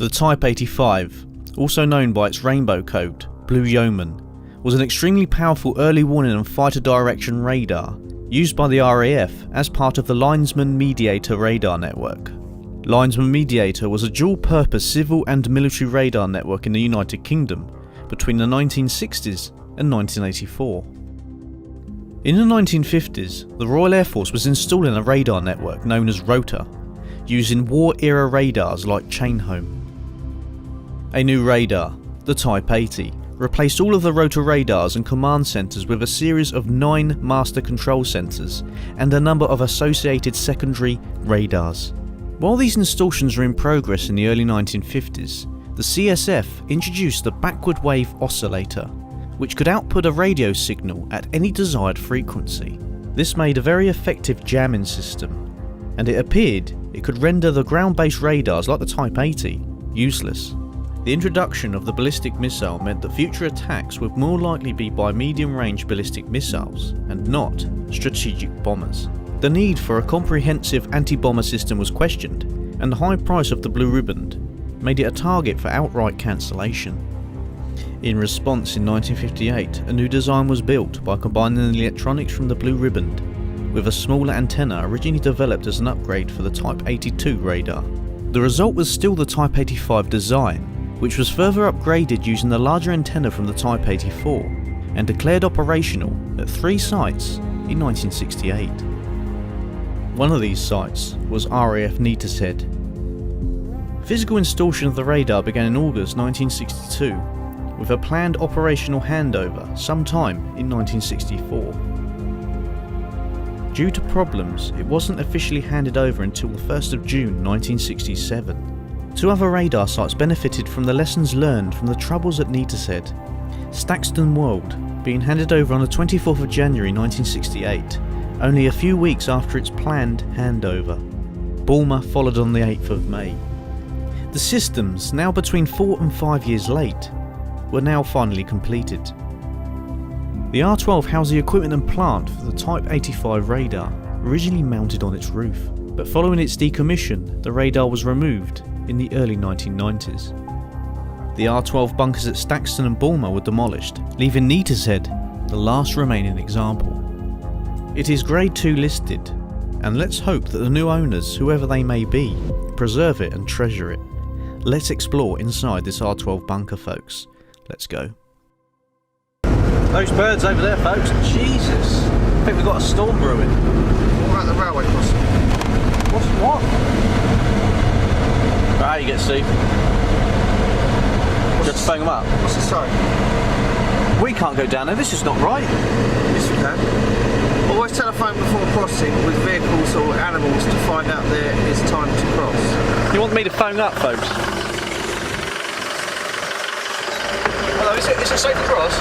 The Type 85, also known by its rainbow code, Blue Yeoman, was an extremely powerful early warning and fighter direction radar used by the RAF as part of the Linesman Mediator radar network. Linesman Mediator was a dual-purpose civil and military radar network in the United Kingdom between the 1960s and 1984. In the 1950s, the Royal Air Force was installing a radar network known as ROTA, using war-era radars like Chainhome. A new radar, the Type 80, replaced all of the ROTA radars and command centres with a series of 9 master control centres and a number of associated secondary radars. While these installations were in progress in the early 1950s, the CSF introduced the backward wave oscillator, which could output a radio signal at any desired frequency. This made a very effective jamming system, and it appeared it could render the ground-based radars like the Type 80 useless. The introduction of the ballistic missile meant that future attacks would more likely be by medium-range ballistic missiles and not strategic bombers. The need for a comprehensive anti-bomber system was questioned, and the high price of the Blue Riband made it a target for outright cancellation. In response, in 1958, a new design was built by combining the electronics from the Blue Riband with a smaller antenna originally developed as an upgrade for the Type 82 radar. The result was still the Type 85 design, which was further upgraded using the larger antenna from the Type 84 and declared operational at 3 sites in 1968. One of these sites was RAF Neatishead. Physical installation of the radar began in August 1962, with a planned operational handover sometime in 1964. Due to problems, it wasn't officially handed over until the 1st of June 1967. 2 other radar sites benefited from the lessons learned from the troubles at Neatishead. Stakston Wold being handed over on the 24th of January 1968, only a few weeks after its planned handover. Bulmer followed on the 8th of May. The systems, now between 4 and 5 years late, were now finally completed. The R12 housed the equipment and plant for the Type 85 radar, originally mounted on its roof, but following its decommission, the radar was removed in the early 1990s. The R12 bunkers at Stakston and Bulmer were demolished, leaving Neatishead the last remaining example. It is Grade 2 listed, and let's hope that the new owners, whoever they may be, preserve it and treasure it. Let's explore inside this R12 bunker, folks. Let's go. Those birds over there, folks, Jesus! I think we've got a storm brewing. What about the railway crossing? What? Right, how you get Steve? You have to phone them up. What's it say? We can't go down there, this is not right. Yes, we can. Always telephone before crossing with vehicles or animals to find out there is time to cross. You want me to phone up, folks? Hello, is it safe to cross?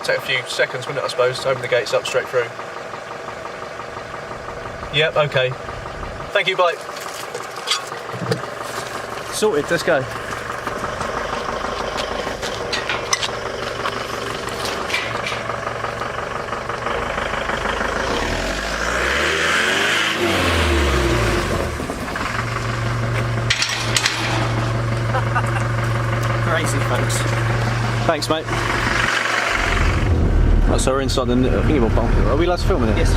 Take a few seconds, wouldn't it, I suppose, to open the gates up straight through. Yep, okay. Thank you, bye. Sorted, let's go. Crazy, folks. Thanks, mate. Oh, so we're inside the thingy bunker. Are we allowed to film in it? Yes.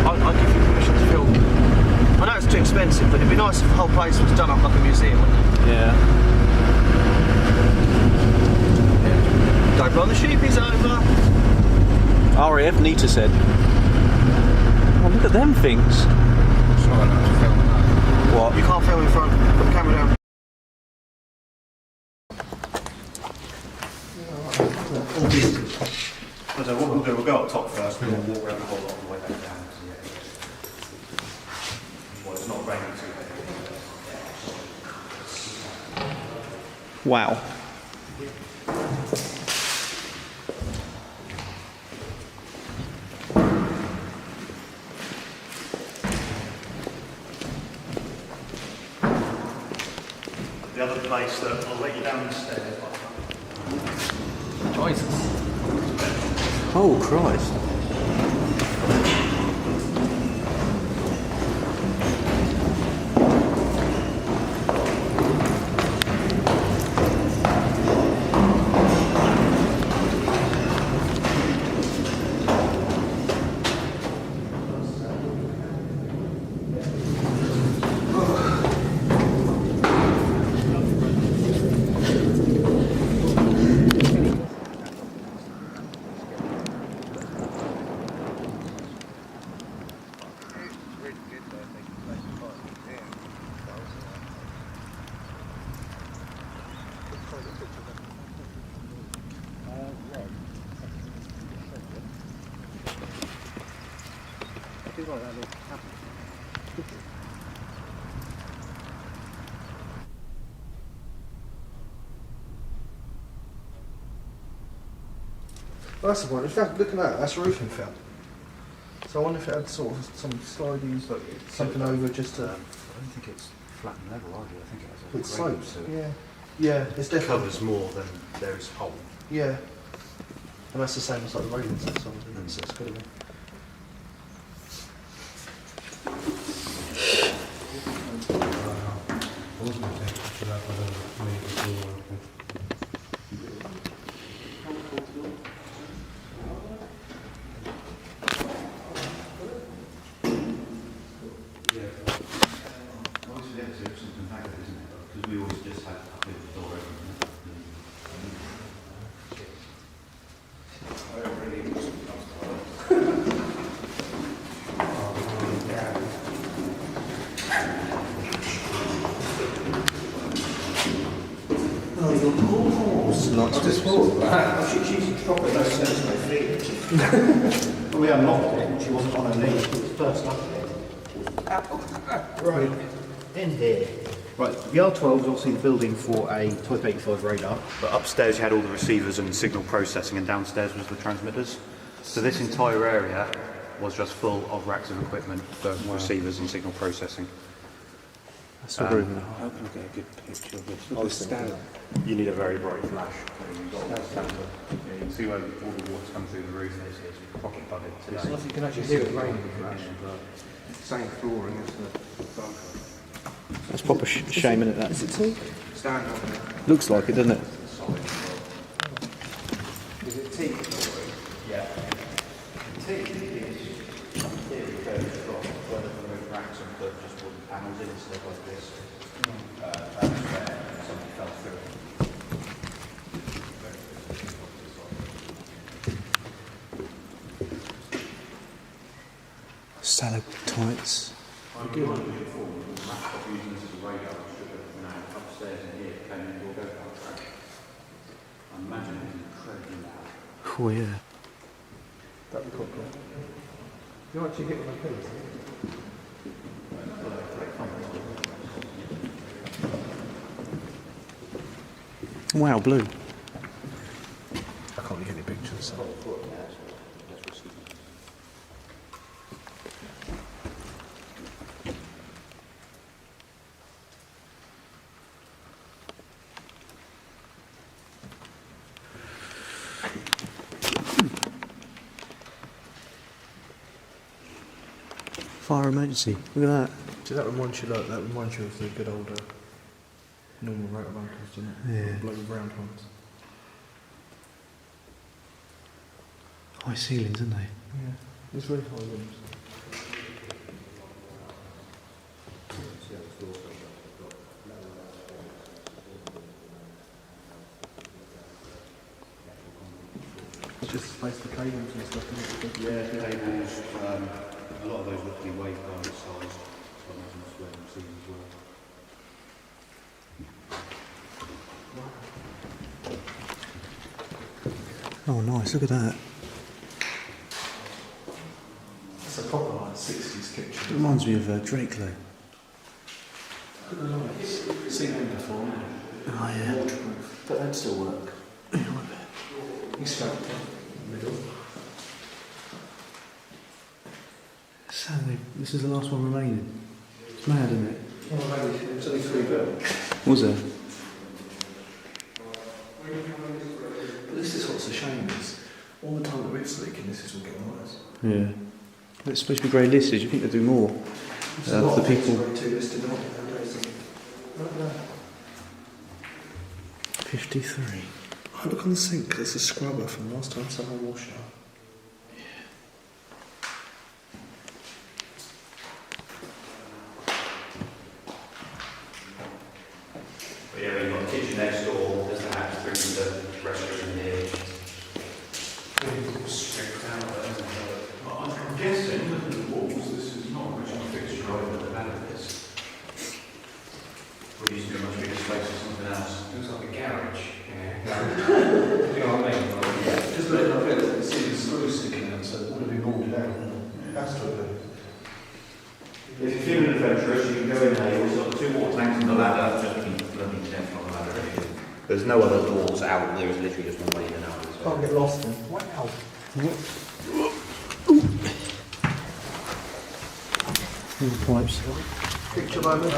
I'll give you permission to film. I know it's too expensive, but it'd be nice if the whole place was done up like a museum, wouldn't it? Yeah. Don't blow the sheepies over. RAF Neatishead. Oh, look at them things. Sorry, I don't have to film that. What? You can't film in front. Put the camera down. I don't know what we'll do, we'll go up top first, and then we'll walk around the whole lot on the way back down. Well, it's not raining too heavy. Wow. The other place that I'll let you down the stairs. Jesus. Oh, Christ. Well, that's the point. In fact, looking at that, that's roofing felt. So I wonder if it had sort of some slidings, like something over just to. I don't think it's flat and level, either. I think it has a With gradient slopes. to it. Yeah. Yeah, it's It definitely. covers more than there is hole. Yeah. And that's the same as like the radiance outside, isn't it? So it's got to be. Because we always just had a bit of the door open. When we unlocked it, she wasn't on her knees. She was first up Right, in here. Right, the R12 is obviously the building for a Type 85 radar, but upstairs you had all the receivers and signal processing, and downstairs was the transmitters. So this entire area was just full of racks of equipment for receivers and signal processing. That's a room. I hope you get a good picture of this. You need a very bright flash. Yeah, you can see where all the water's come through the roof. It's proper budded today. You can actually hear it raining. Same flooring as the bunker. That's proper shame, isn't it? That Is it teak? Stand on there. looks like it, doesn't it? Is it teak? Yeah. Teak is here we go from where they're going to move racks and put just wooden panels in instead like this. That's where something fell through. Stalactites. I'm doing it before, the laptop using this as a radar, should have now upstairs and here came in your go track. I imagine it's incredibly loud. Oh yeah. That'd be quite cool. You actually hit my pins. Wow, blue. I can't get any pictures. Fire emergency. Look at that. So that reminds you, like, that reminds you of the good old normal rotor bunkers, doesn't it? Yeah. The bloody round ones. High ceilings, aren't they? Yeah. It's really high rooms. It's just space for cables and stuff, isn't it? Yeah, cables, a lot of those look to be waveguide sized, so I imagine that's where I'm seeing as well. Oh, nice. Look at that. It's a proper like 60s kitchen. It reminds me of Drakelow. Look at the lights. Seen them before, haven't you? Oh yeah. Waterproof. But they'd still work. Extractor, middle. So this is the last one remaining. It's mad, isn't it? Well, maybe it's only 3 built. Was there? But this is what's a shame is all the time that it's leaking, this is all getting worse. Yeah. It's supposed to be grey listed. You think they'd do more? The people. 53. Oh, look on the sink, there's a scrubber from last time someone washed up. But yeah, we've got the kitchen next door, there's the house, brings the restroom in here. I'm guessing, looking at the walls, this is not original fixture over the back of this. We're using a much bigger space for something else. a garage, you know? You know what I mean? Like, Just looking up here, you see the screws sticking out, so it would have been boarded out. Has to have been. If you're feeling adventurous, you can go in there. We've got 2 water tanks and the ladder. Just keep bloody careful on the ladder. There's no other doors out. There is literally just one way in and out. Can't get lost then. Wow. Pipes. Picture moment.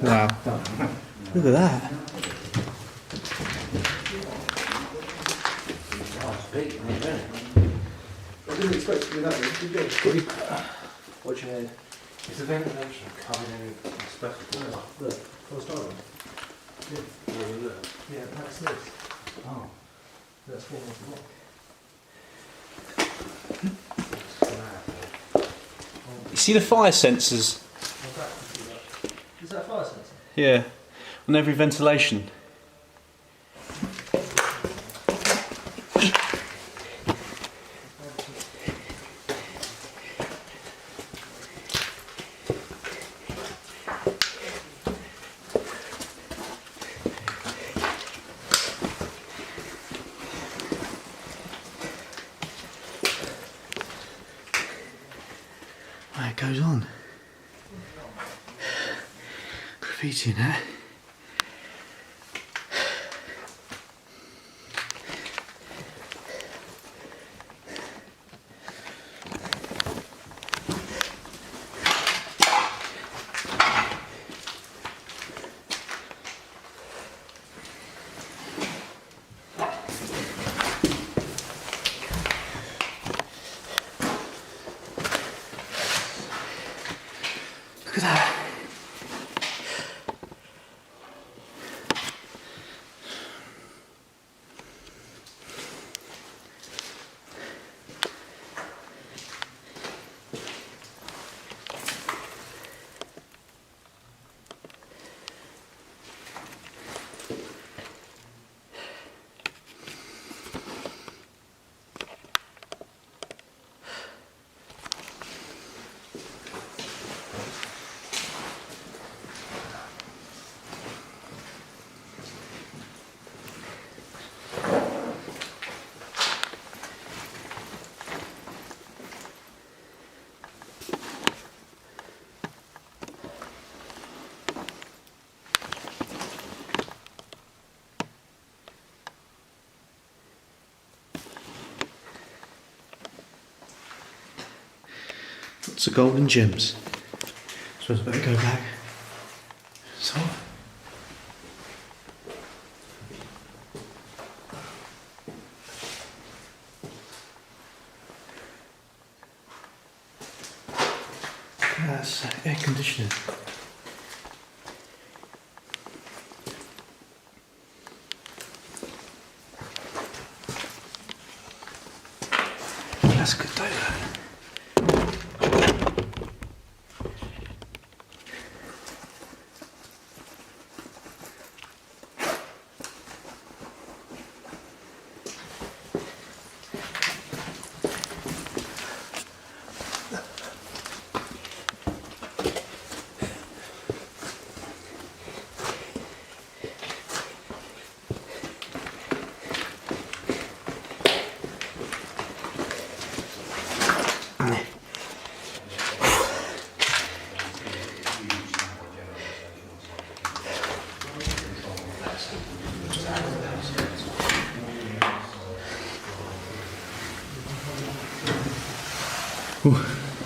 Wow. Look at that. I didn't expect to be that big, did you? Watch your head. it's a ventilation covered in asbestos. Look, full style. Yeah, that's this. Oh. That's one of the block. You see the fire sensors? Is that a fire sensor? Yeah. On every ventilation. It goes on. Graffiti in it. Look at that. Lots of golden gems. So I better go back. So. That's air conditioning. That's good though.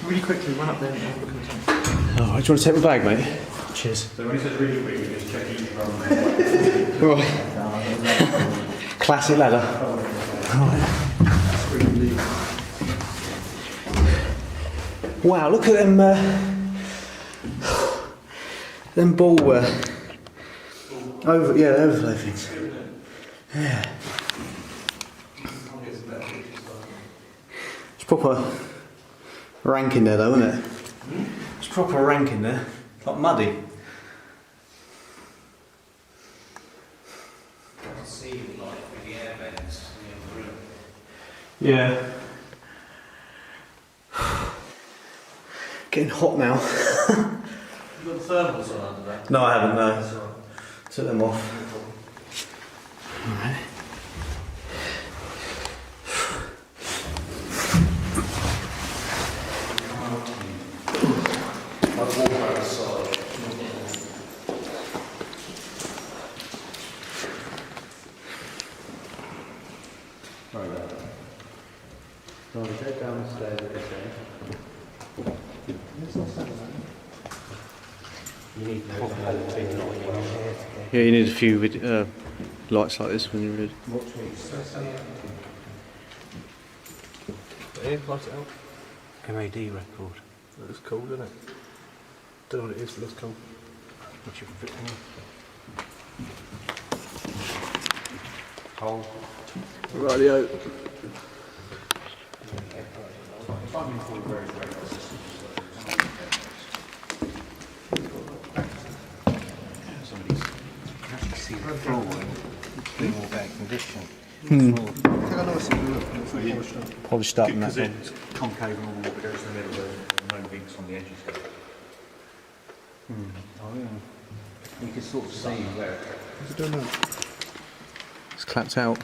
Really quickly, run up there and have a look at something. Alright, do you want to take my bag, mate? Cheers. So when he says really quick, we just check each run. Right. Classic ladder. Alright. Wow, look at them them ball overflow things. Yeah. It's proper rank in there though, isn't it? It's proper rank in there. It's like muddy. Yeah. Getting hot now. You got the thermals on under that? No, I haven't, no. Took them off. So we go down the stairs at this end. You need proper big lighting on here. Yeah, you need a few lights like this when you're ready. Yeah, light it out. MAD record. That looks cool, doesn't it? Don't know what it is, but it looks cool. Which you fit in. Hole. Rightio. See the floor it's been more bad condition. I think I know it's look. Polished up and Because that. it's concave and all that goes in the middle and no vinks on the edges. Oh yeah. You can sort of see where What's it doing now? It's clapped out.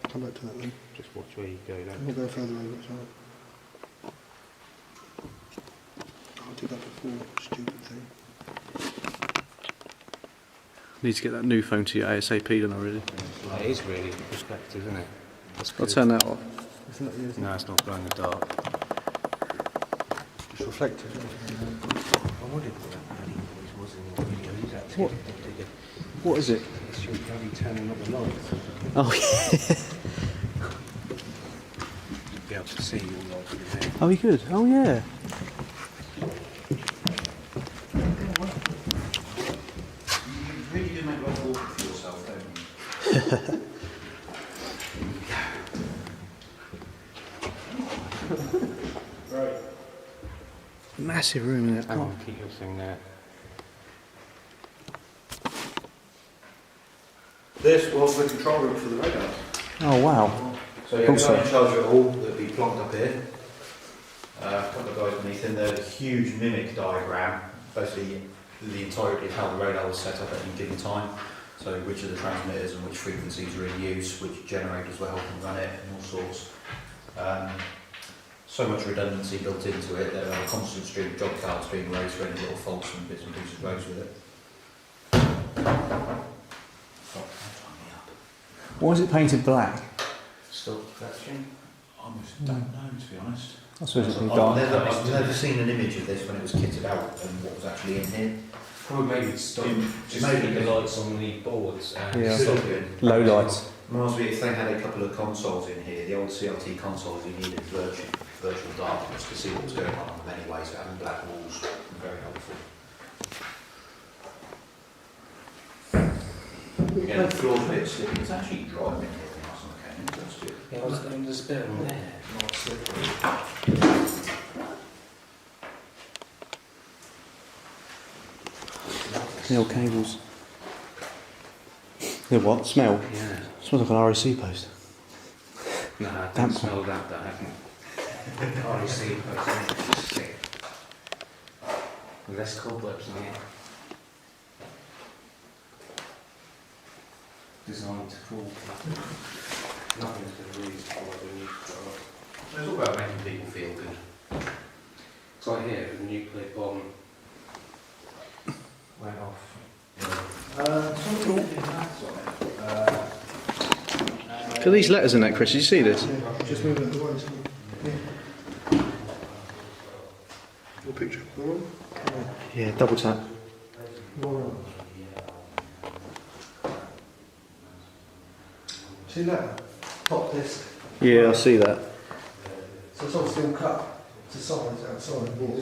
Come back to that then. just watch where you go down. We'll go further over, it's alright. I did that before, stupid thing. Need to get that new phone to you ASAP, don't I, really? It is really perspective, isn't it? That's I'll good. turn that off. It's not, yeah, No, it's not glowing in the dark. it's reflective. I wondered what that bloody noise was in the video. He's actually What? What is it? It's your bloody turning up the lights. Oh, yeah. Be able to see you all through there. Oh, we good? Oh, yeah. You really do make life awful for yourself, don't you? Massive room in it. Hang on, keep your thing there. This was the control room for the radar. Oh, wow. So you have a Also- guy in charge of it all that'd be plonked up here. A couple of guys beneath him. There's a huge mimic diagram, basically the entirety of how the radar was set up at any given time. So which of the transmitters and which frequencies are in use, which generators were helping run it, and all sorts. So much redundancy built into it. There are a constant stream of job cards being raised for any little faults and bits and pieces raised with it. Why is it painted black? Still question? I almost don't know, to be honest. I suppose it's been I've dark. never seen an image of this when it was kitted out and what was actually in here. Probably maybe stop. Just Maybe. keep the lights on the boards. And Yeah. Still good. Low lights. Reminds me, if they had a couple of consoles in here, the old CRT consoles, you needed virtual darkness to see what was going on in them anyway, so having black walls was very helpful. Again, the floor's a bit slippy. It's actually dry in here, nice and okay. That's good. yeah, there's a bit on there. Not slippery. The old cables. The what? Smell? Yeah. Smells like an RAC post. No, I Damp don't smell that, I see, but sick. Less cobwebs in here. Designed to cool. Nothing's going to really spoil the nuclear. It's all about making people feel good. It's like here, the nuclear bomb went off. Look at these letters in that, Chris. Did you see this? Just move it out of the way, isn't it? Yeah. Your picture. Alright. Yeah, double tap. See that? Top disc. Yeah, I see that. So it's obviously all cut to size outside. When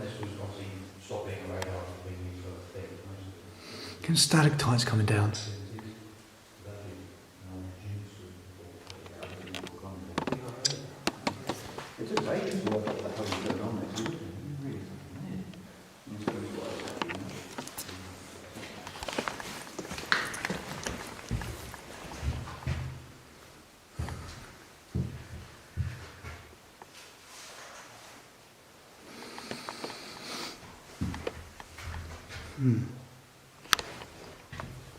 this was obviously stopped being a radar, being used for things. Can stalactites coming down? It took ages to work out what the hell was going on there. It really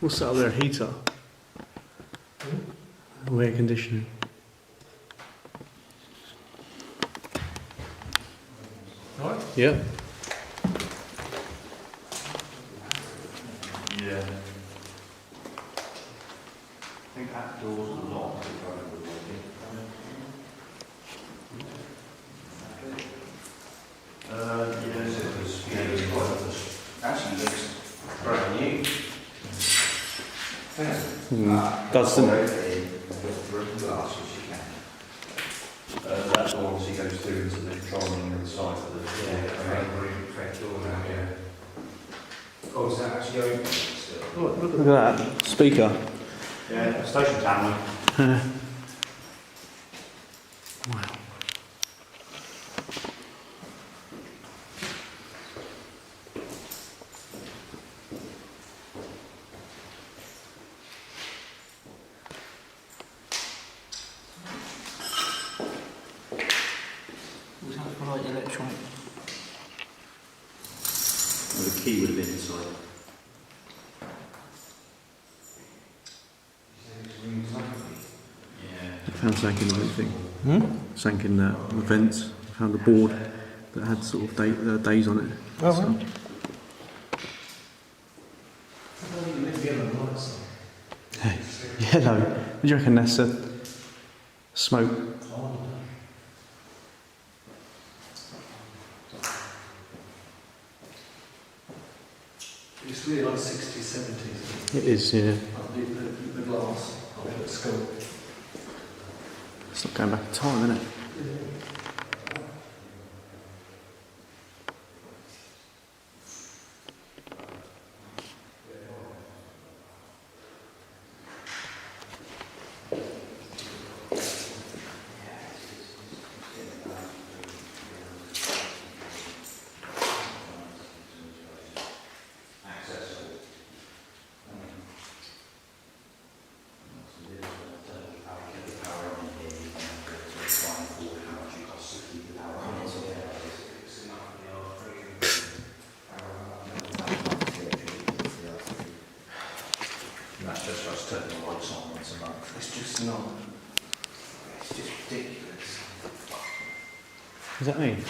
What's that up there? A heater? Or air conditioning? Right? Yeah. Yeah. I think that door's locked. Yes, it was. Yeah, it was quite. Actually, looks brand new. Doesn't it? Glass, which you can. That door obviously goes through into the control room on the side of the. Front door now, yeah. Oh, is that actually open still? Look at that. Speaker. Yeah, station camera. Wow. Was that for like electronic? The key would have been inside. Yeah. I found something in the thing. Something in the vents. I found a board that had sort of days on it. Oh, right. Yellow. What do you reckon that's smoke? It's really like 60s, 70s. It is, yeah. The glass of the skull. It's not going back in time, is it? And that's just us turning the lights on once a month. It's just not. It's just ridiculous. What does that mean?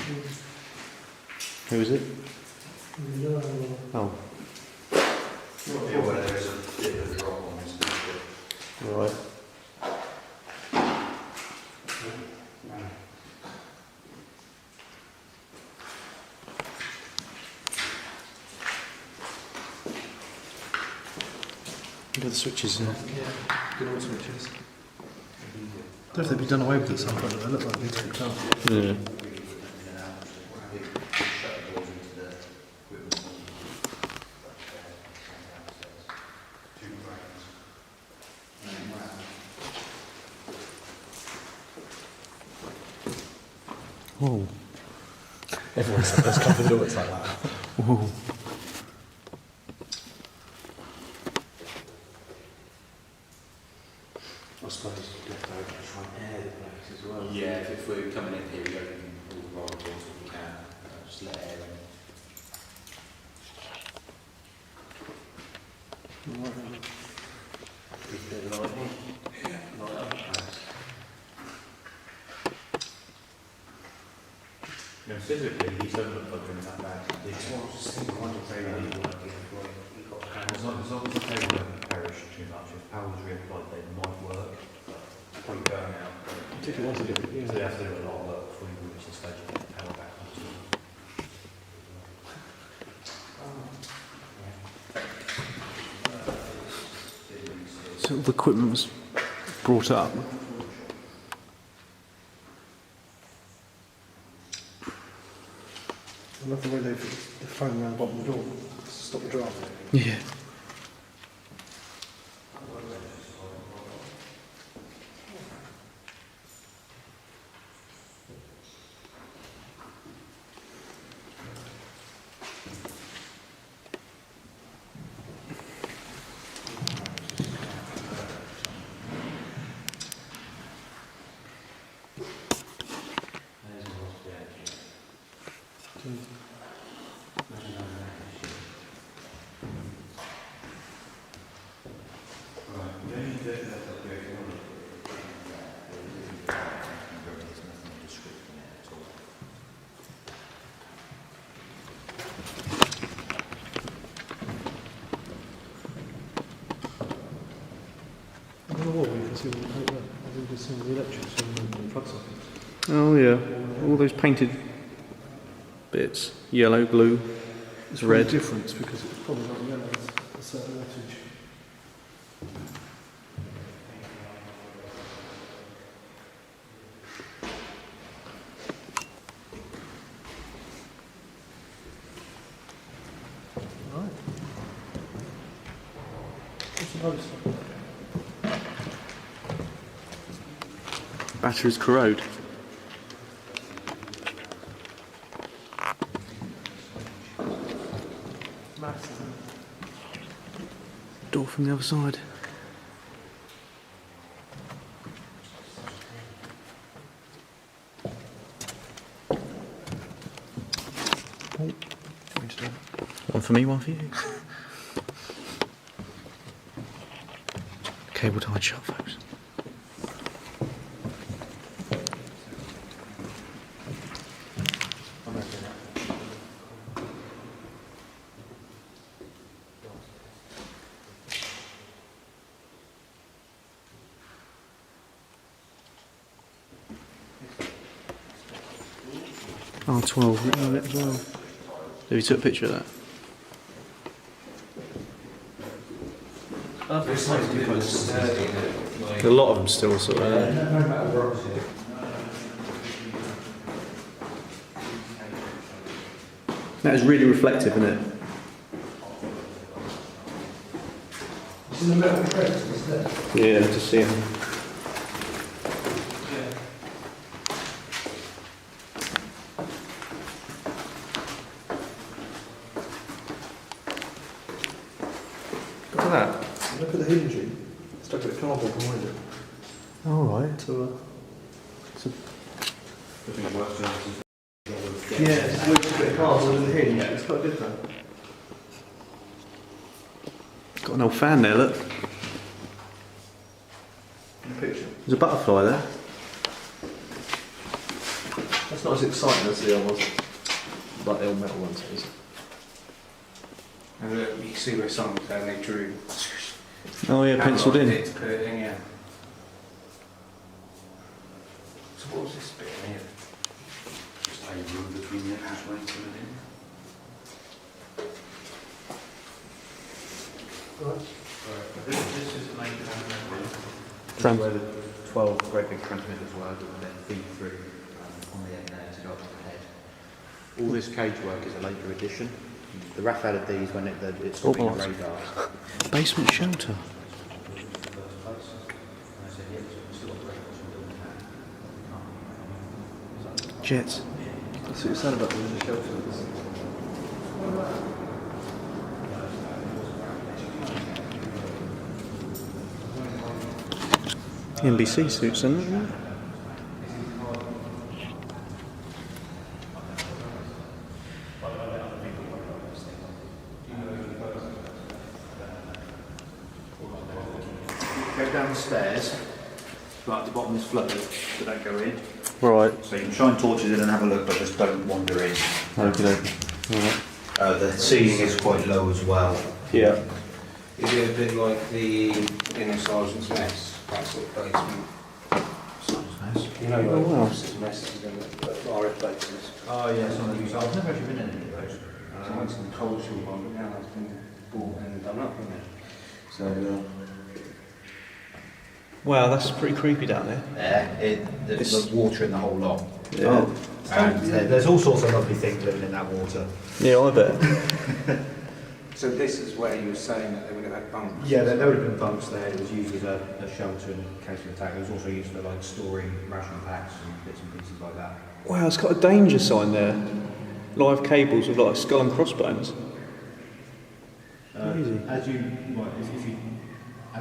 Who is it? Oh, Yeah, well, there's a bit of a drop on this bit. right. Look at the switches there. Yeah, good old switches. I don't know if they'd be done away with at some point, but they look like they need to be done. Yeah. Oh. Everyone has come to the door, it's like that. Whoa. I suppose you have to try and air the place as well. Yeah, if we're coming in here, we open all the roller doors if we can. Just let air in. No, physically, these don't look like they're in that bad condition. Well, I was just thinking, I wonder if they really working for it. You've got As long as the cable don't perish too much, if power was reapplied, they might work. But probably going out. If it was a bit, So they have to do a lot of work before you reach the stage of getting power back onto it. So all the equipment was brought up. I love the way they've thrown around the bottom of the door to stop the draft. Yeah. see what we take that. I think there's some of the electrics on the plug sockets. Oh yeah, all those painted bits. Yellow, blue, It's red. red difference because it's probably not yellow, it's a certain wattage. Right. What's the notice on? Batteries corrode. Massive. Door from the other side. One for me, one for you. Cable tied shut, folks. R12 written on it as well. So you took a picture of that? A lot of them still sort of. That is really reflective, isn't it? It's in the metal press, isn't it? Yeah, to see them. Look at that. Look at the hinging. It's like a bit of cardboard behind it. Alright. So, yeah, it's a bit of cardboard in the hinge. It's quite good though. Got an old fan there, look. In the picture. There's a butterfly there. That's not as exciting as the other ones. Like the old metal ones, is it? And look, you can see where some of them they drew. Oh yeah, penciled in. It's put in, yeah. So what was this bit in here? Just a room between the hatchway and the in. This is the main Tram. Where the 12 great big transmitters were that would then feed through on the end there to go up to the head. All this cage work is a later addition. The RAF added these when it's stopping the radar. Basement shelter. Jets. That's what you're saying about the shelters. NBC suits, isn't it? Go down the stairs, but at the bottom is flooded, so don't go in. Right. So you can shine torches in and have a look, but just don't wander in. Okay. Alright. The ceiling is quite low as well. Yeah. Is it a bit like the inner sergeant's mess, that sort of basement? You know, Oh, wow. officers' messes and RF bases. Oh yes, I've never actually been in any of those. I went to the cultural one, but now it's been bought and done up, isn't it? So, Wow, that's pretty creepy down there. There's water in the whole lot. Yeah. And there's all sorts of lovely things living in that water. Yeah, I bet. so this is where you were saying that they would have had bunks? Yeah, there would have been bunks there. It was used as a shelter in case of attack. It was also used for like storing ration packs and bits and pieces like that. Wow, it's got a danger sign there. Live cables with like skull and crossbones. Crazy. As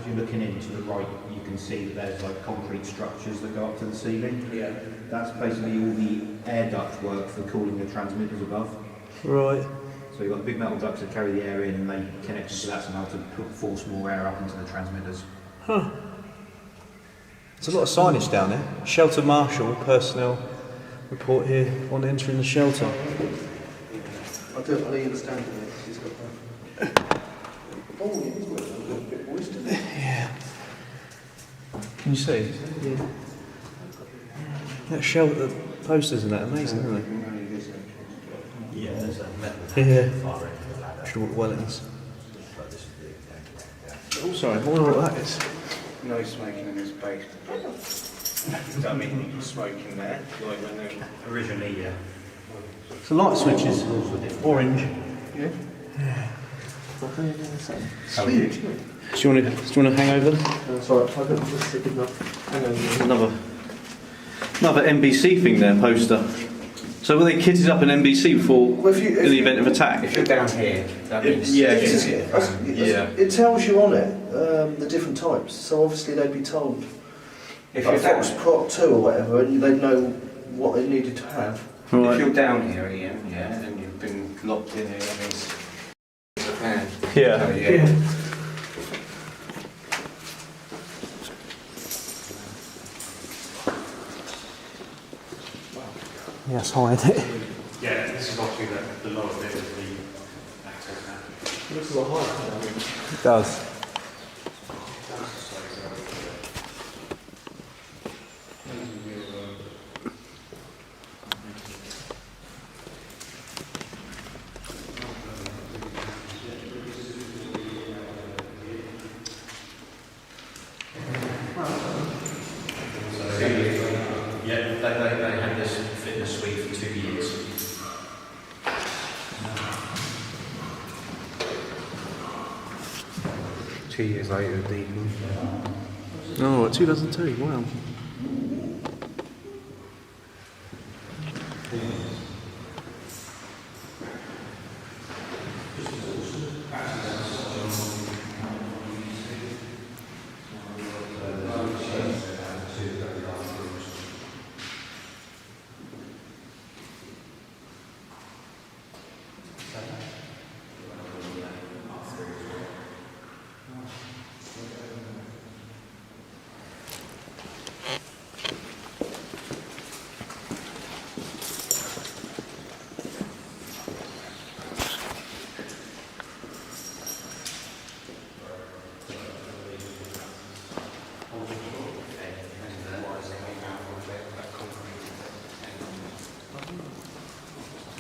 you're looking in to the right, you can see that there's like concrete structures that go up to the ceiling. Yeah. That's basically all the air duct work for cooling the transmitters above. Right. So you've got the big metal ducts that carry the air in, and they connect to that somehow to force more air up into the transmitters. Huh. There's a lot of signage down there. Shelter marshal personnel report here on entering the shelter. I don't really understand it. He's got that. Oh, yeah, he's got a bit moist, isn't it? Yeah. Can you see? Yeah. That shell, the posters and that, amazing, aren't Yeah, there's a metal they? Yeah. far end of the ladder. Short Wellingtons. But this is the Oh, sorry, I wonder what that is. No smoking in this basement. I mean, you can smoke in there, like when they... originally, yeah. So light switches, orange. Yeah. Sweet. Do you want to hang over? Sorry, I don't just stick enough. Hang on. Another NBC thing there, poster. So were they kitted up in NBC before, Well, if you- in the event of attack? If you're down here, that means... yeah, It tells you on it the different types, so obviously they'd be told. If Like you're down, Fox Prop 2 or whatever, and they'd know what they needed to have. if Right. you're down here, Ian, yeah, and you've been locked in here, that means it's a fan. Yeah. So, yeah. Yes, high, isn't it? Yeah, this is obviously the lower bit of the access now. This is a height. It does. Yeah, they had this fitness suite for 2 years. 2 years later, deep. Oh, 2002, wow.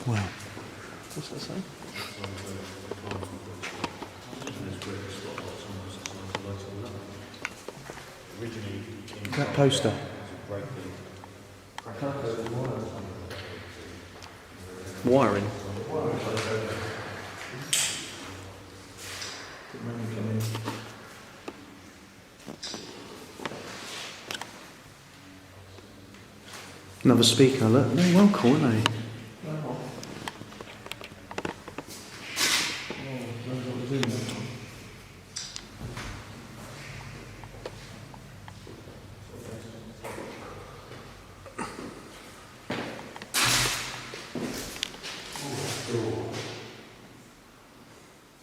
Wow. What's that say? That poster. Wiring. Another speaker, look. They're well cool, aren't they?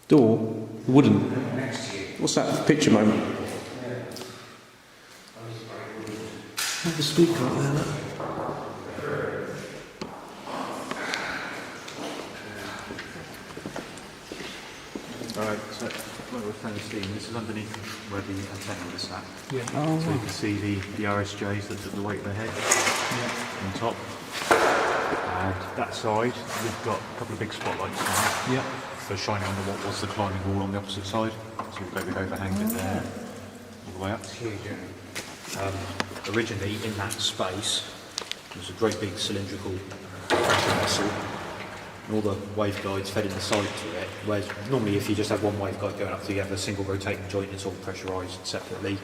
Door? Wooden. What's that picture moment? Have a speaker up there, look. Alright, so what we're kind of seeing, this is underneath where the antenna is sat. Yeah. So you can see the RSJs that took the weight of the head on top. And that side, we've got a couple of big spotlights on it. Yeah. For shining under what was the climbing wall on the opposite side. So we've got the overhang bit there, all the way up. Originally, in that space, there was a great big cylindrical pressure vessel. And all the waveguides fed in the side to it, whereas normally if you just have one waveguide going up to you have a single rotating joint, it's all pressurised separately.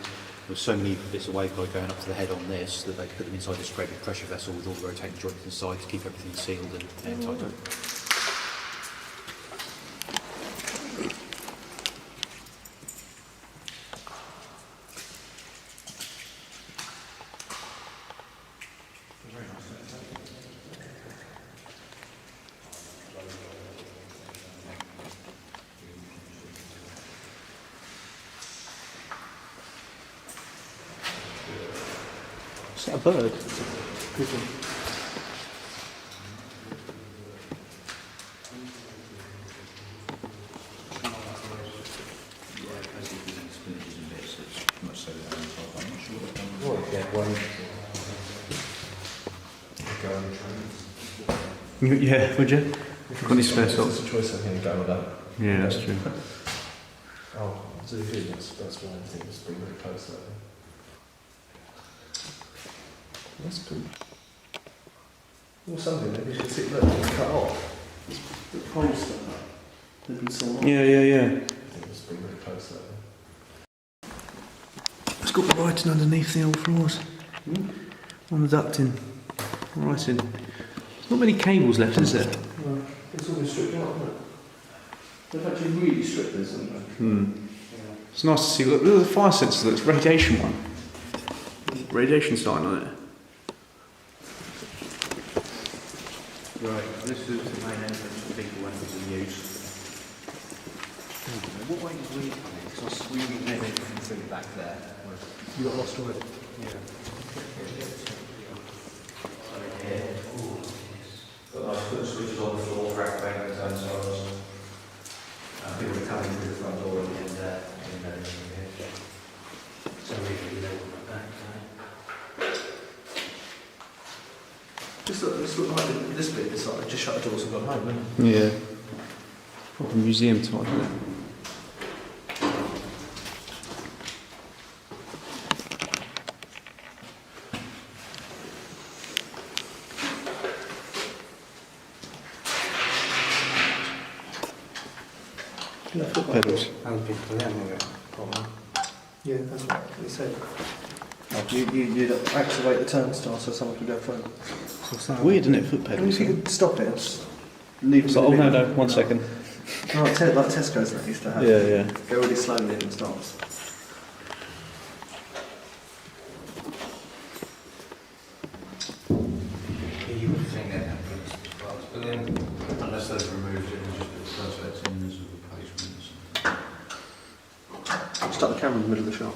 There's so many bits of waveguide going up to the head on this that they put them inside this great big pressure vessel with all the rotating joints inside to keep everything sealed and airtight. Is that a bird? Yeah, as you present spillages and bits, it's much so that I'm not sure what if you had one. Go on the trains. Yeah, would you? Got any spare It's socks? a choice, I think, go with that. Yeah, that's true. Oh, Zoo View, that's why I think it's been very close to that. That's cool. Or something, maybe you should sit there and cut off. The poles stuff up. They've been sawn off. Yeah. I think it's been very close to that. It's got the writing underneath the old floors. On the ducting. Writing. There's not many cables left, is there? No, it's all been stripped out, hasn't it? They've actually really stripped this, haven't they? It's nice to see. Look at the fire sensor. That's radiation one. Radiation sign on it. Right, this is the main entrance for people when it's in use. What way did we come in? Because we went in through the back there. You got lost already? Got nice foot switches on the floor for activating its own size. People are coming through the front door and in there. So we can do that. Just look like this bit, it's like just shut the doors and gone home, isn't it? Yeah. Proper museum type, isn't it? Yeah, Foot pedals. And people then with it. Yeah, that's what they said. You'd activate the turnstile so someone could go through. Weird, isn't it? Foot And pedals. if you could stop it and just leave it. Oh no, 1 second. Like Tesco's that used to have. Yeah. Go really slowly and it stops. You would think they'd have those spots, but then Unless they've removed it and just put the suspects in as a replacement. Stuck the camera in the middle of the shop.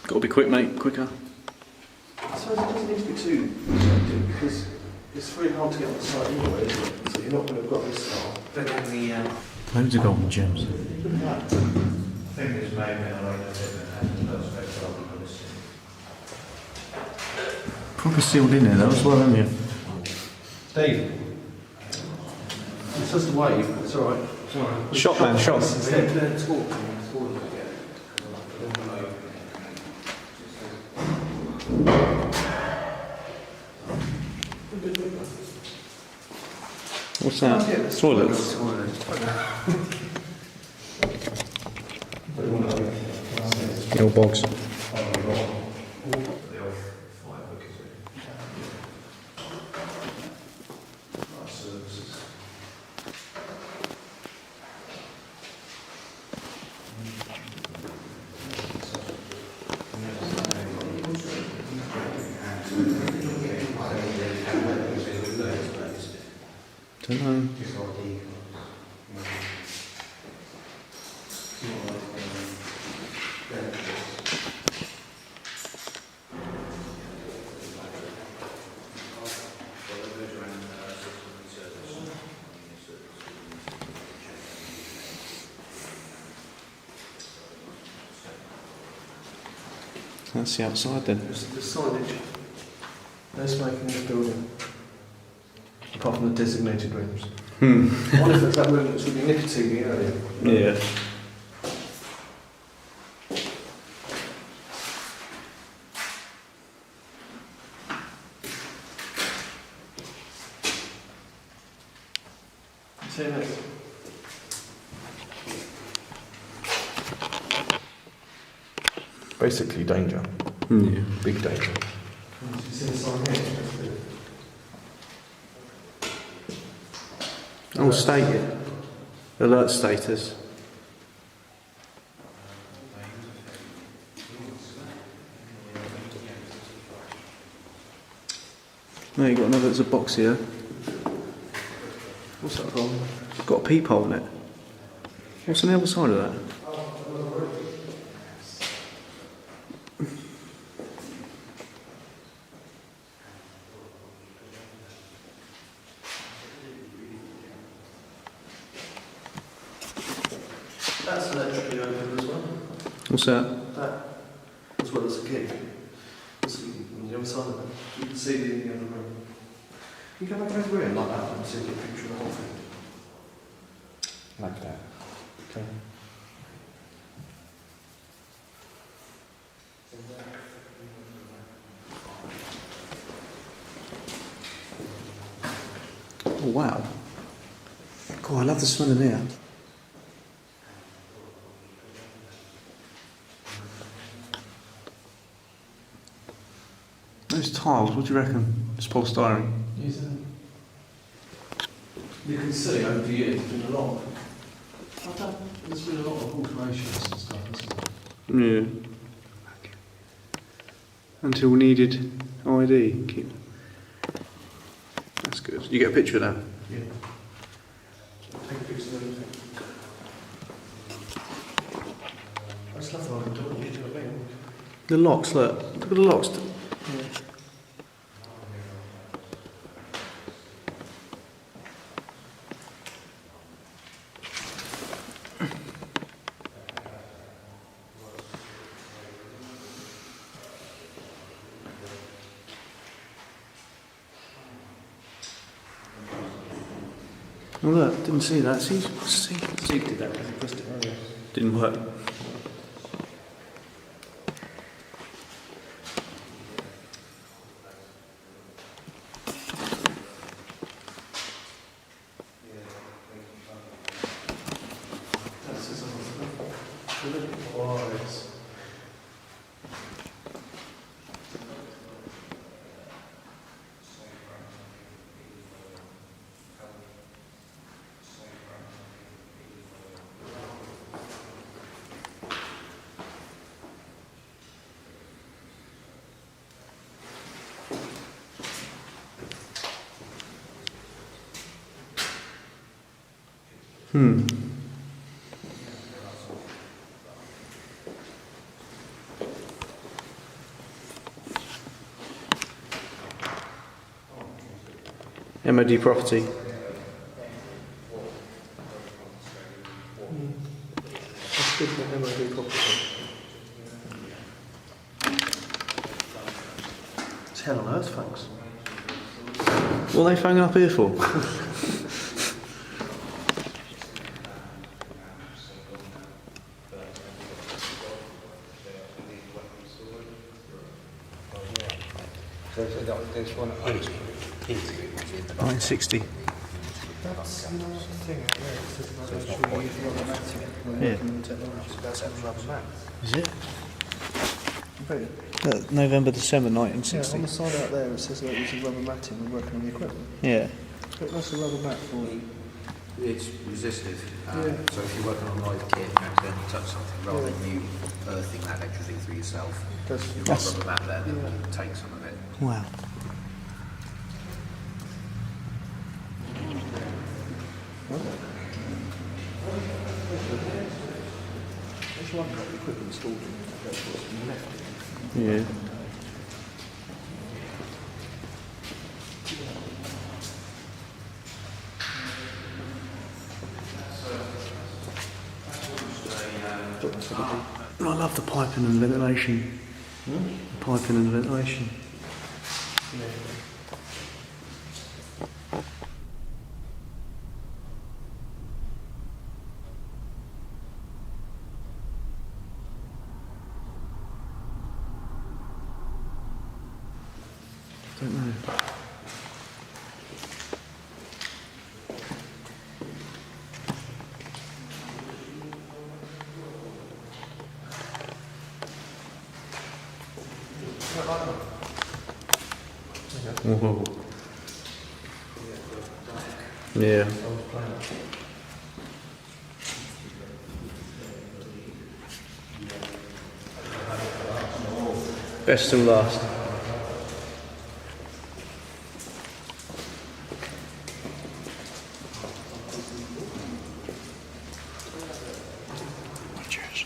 Got to be quick, mate. Quicker. So it doesn't need to be too restrictive because it's very hard to get on the site anyway, isn't it? So you're not going to have got this style. but then the Loads of golden gems. I think it's maybe an idea that has the suspects rather than this. Proper sealed in there though as well, haven't you? Dave. It's just a wave, but it's alright. Shot, man, shot. They're tall. What's that? Toilets. The old bogs. Don't know. That's the outside then. The signage. No smoking in the building. Apart from the designated rooms. I wonder if it's that room that's with the nicotine earlier. Yeah. You see this? Basically danger. Yeah. Big danger. You see the sign here? Oh, stated. Alert status. No, you got another, there's a box here. What's that from? Got a peephole in it. What's on the other side of that? That's electrically open as well. What's that? That's what there's a key. On the other side of it, you can see it in the other room. Can you go back over here like that and see the picture of the whole thing? Like that. Okay. Oh wow. God, I love the smell in here. Those tiles, what do you reckon? It's polystyrene. You can see over the years there's been a lot. There's been a lot of alterations and stuff, hasn't there? Yeah. Until needed ID. Keep. That's good. You get a picture of that? Yeah. Take a picture of everything. There's nothing I can do, you know what I mean? The locks, look. Look at the locks. Oh look, didn't see that. See, Steve did that because he pressed it earlier. didn't work. That's his other stuff. MOD property. That's good for MOD property. It's hell on earth, folks. What are they phoning up here for? There's one integrated in the 960. That's another thing out there. It says about make sure you use rubber matting when Yeah. working on technology. That's a rubber mat. Is it? Really? November, December Yeah, 1960. on the side out there it says about using rubber matting when working on the equipment. Yeah. But that's a rubber mat for you. It's resistive, Yeah. so if you're working on live kit and accidentally touch something, rather than you earthing that electricity through yourself, you've got a rubber mat there that will take some of it. Wow. That's one got the equipment installed in it. That's what's been left. Yeah. I love the piping and ventilation. The piping and ventilation. Don't know. Whoa. Yeah. Best till last. Cheers.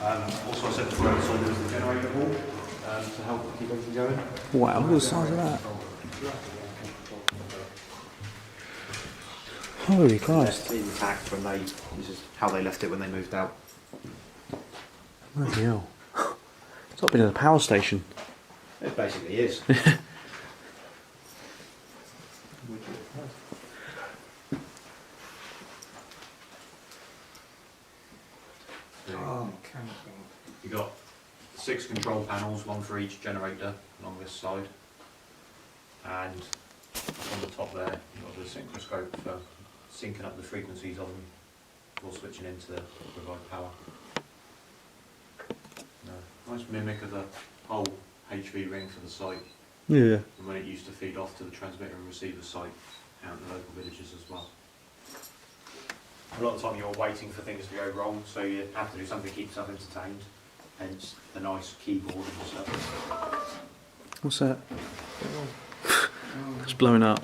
Also, I said before outside there was the generator hall to help keep everything going. Wow, look at the size of that. Holy Christ. It's intact when they. This is how they left it when they moved out. Bloody hell. It's like being in a power station. It basically is. You've got 6 control panels, one for each generator along this side, and on the top there you've got the synchroscope for syncing up the frequencies on them or switching into to provide power. Nice mimic of the whole HV ring for the site, Yeah. and when it used to feed off to the transmitter and receiver site out in the local villages as well. A lot of the time you're waiting for things to go wrong, so you have to do something to keep yourself entertained, hence the nice keyboard and stuff. What's that? It's blowing up.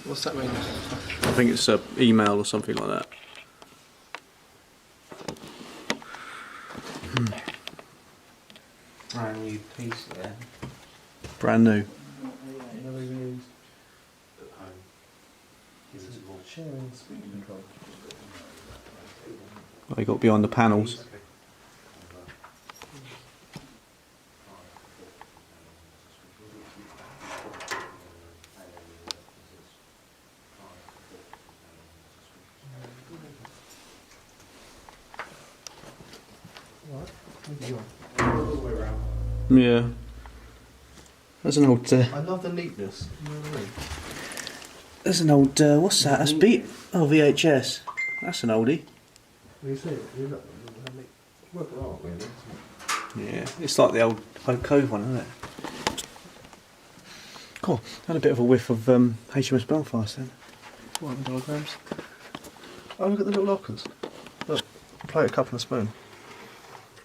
What's that mean? I think it's an email or something like that. Brand new piece there. Brand new. Never even used. At home. Usable. Sharing speed control. Oh, you got behind the panels. Yeah. There's an old. I love the neatness. You know what I mean? There's an old. What's that? That's beat. Oh, VHS. That's an oldie. You see it? You look, work it out, really. Yeah. It's like the old Oak Cove one, isn't it? Cool. Had a bit of a whiff of HMS Belfast then. What are the diagrams? Oh, look at the little lockers. Look, plate, a cup and a spoon.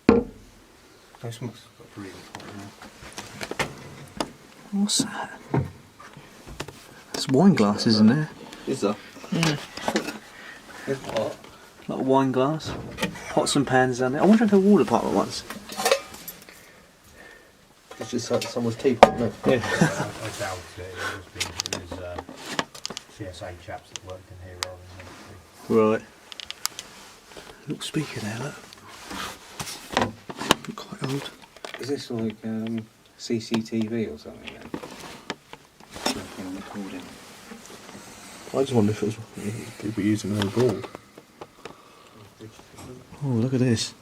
Those must have got really hot now. What's that? There's wine glasses in there. Is there? Yeah. It's hot. Little wine glass. Pots and pans down there. I wonder if they're water department ones. It's just like someone's teapot, isn't it? Yeah. I doubt it. It was CSA chaps that worked in here rather than Right. Little speaker there, look. Quite old. Is this like CCTV or something then? Something recording. I just wonder if it was people using it overall. Oh, look at this.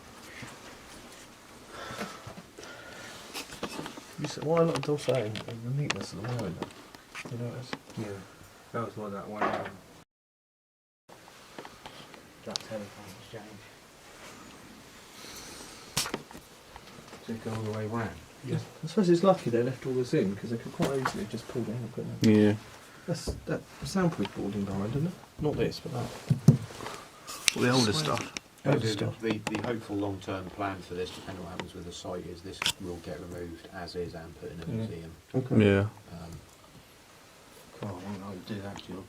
You said, why not also saying the neatness of the wiring? You know, Yeah. That was like that one. That telephone exchange. Took it all the way round. yeah. I suppose it's lucky they left all this in because they could quite easily have just pulled it out, couldn't they? Yeah. That's that soundproof boarding behind, isn't it? Not this, but that. All the older stuff. The hopeful long-term plan for this, depending on what happens with the site, is this will get removed as is and put in a museum. Okay. Yeah. God, I wouldn't like to do that to you.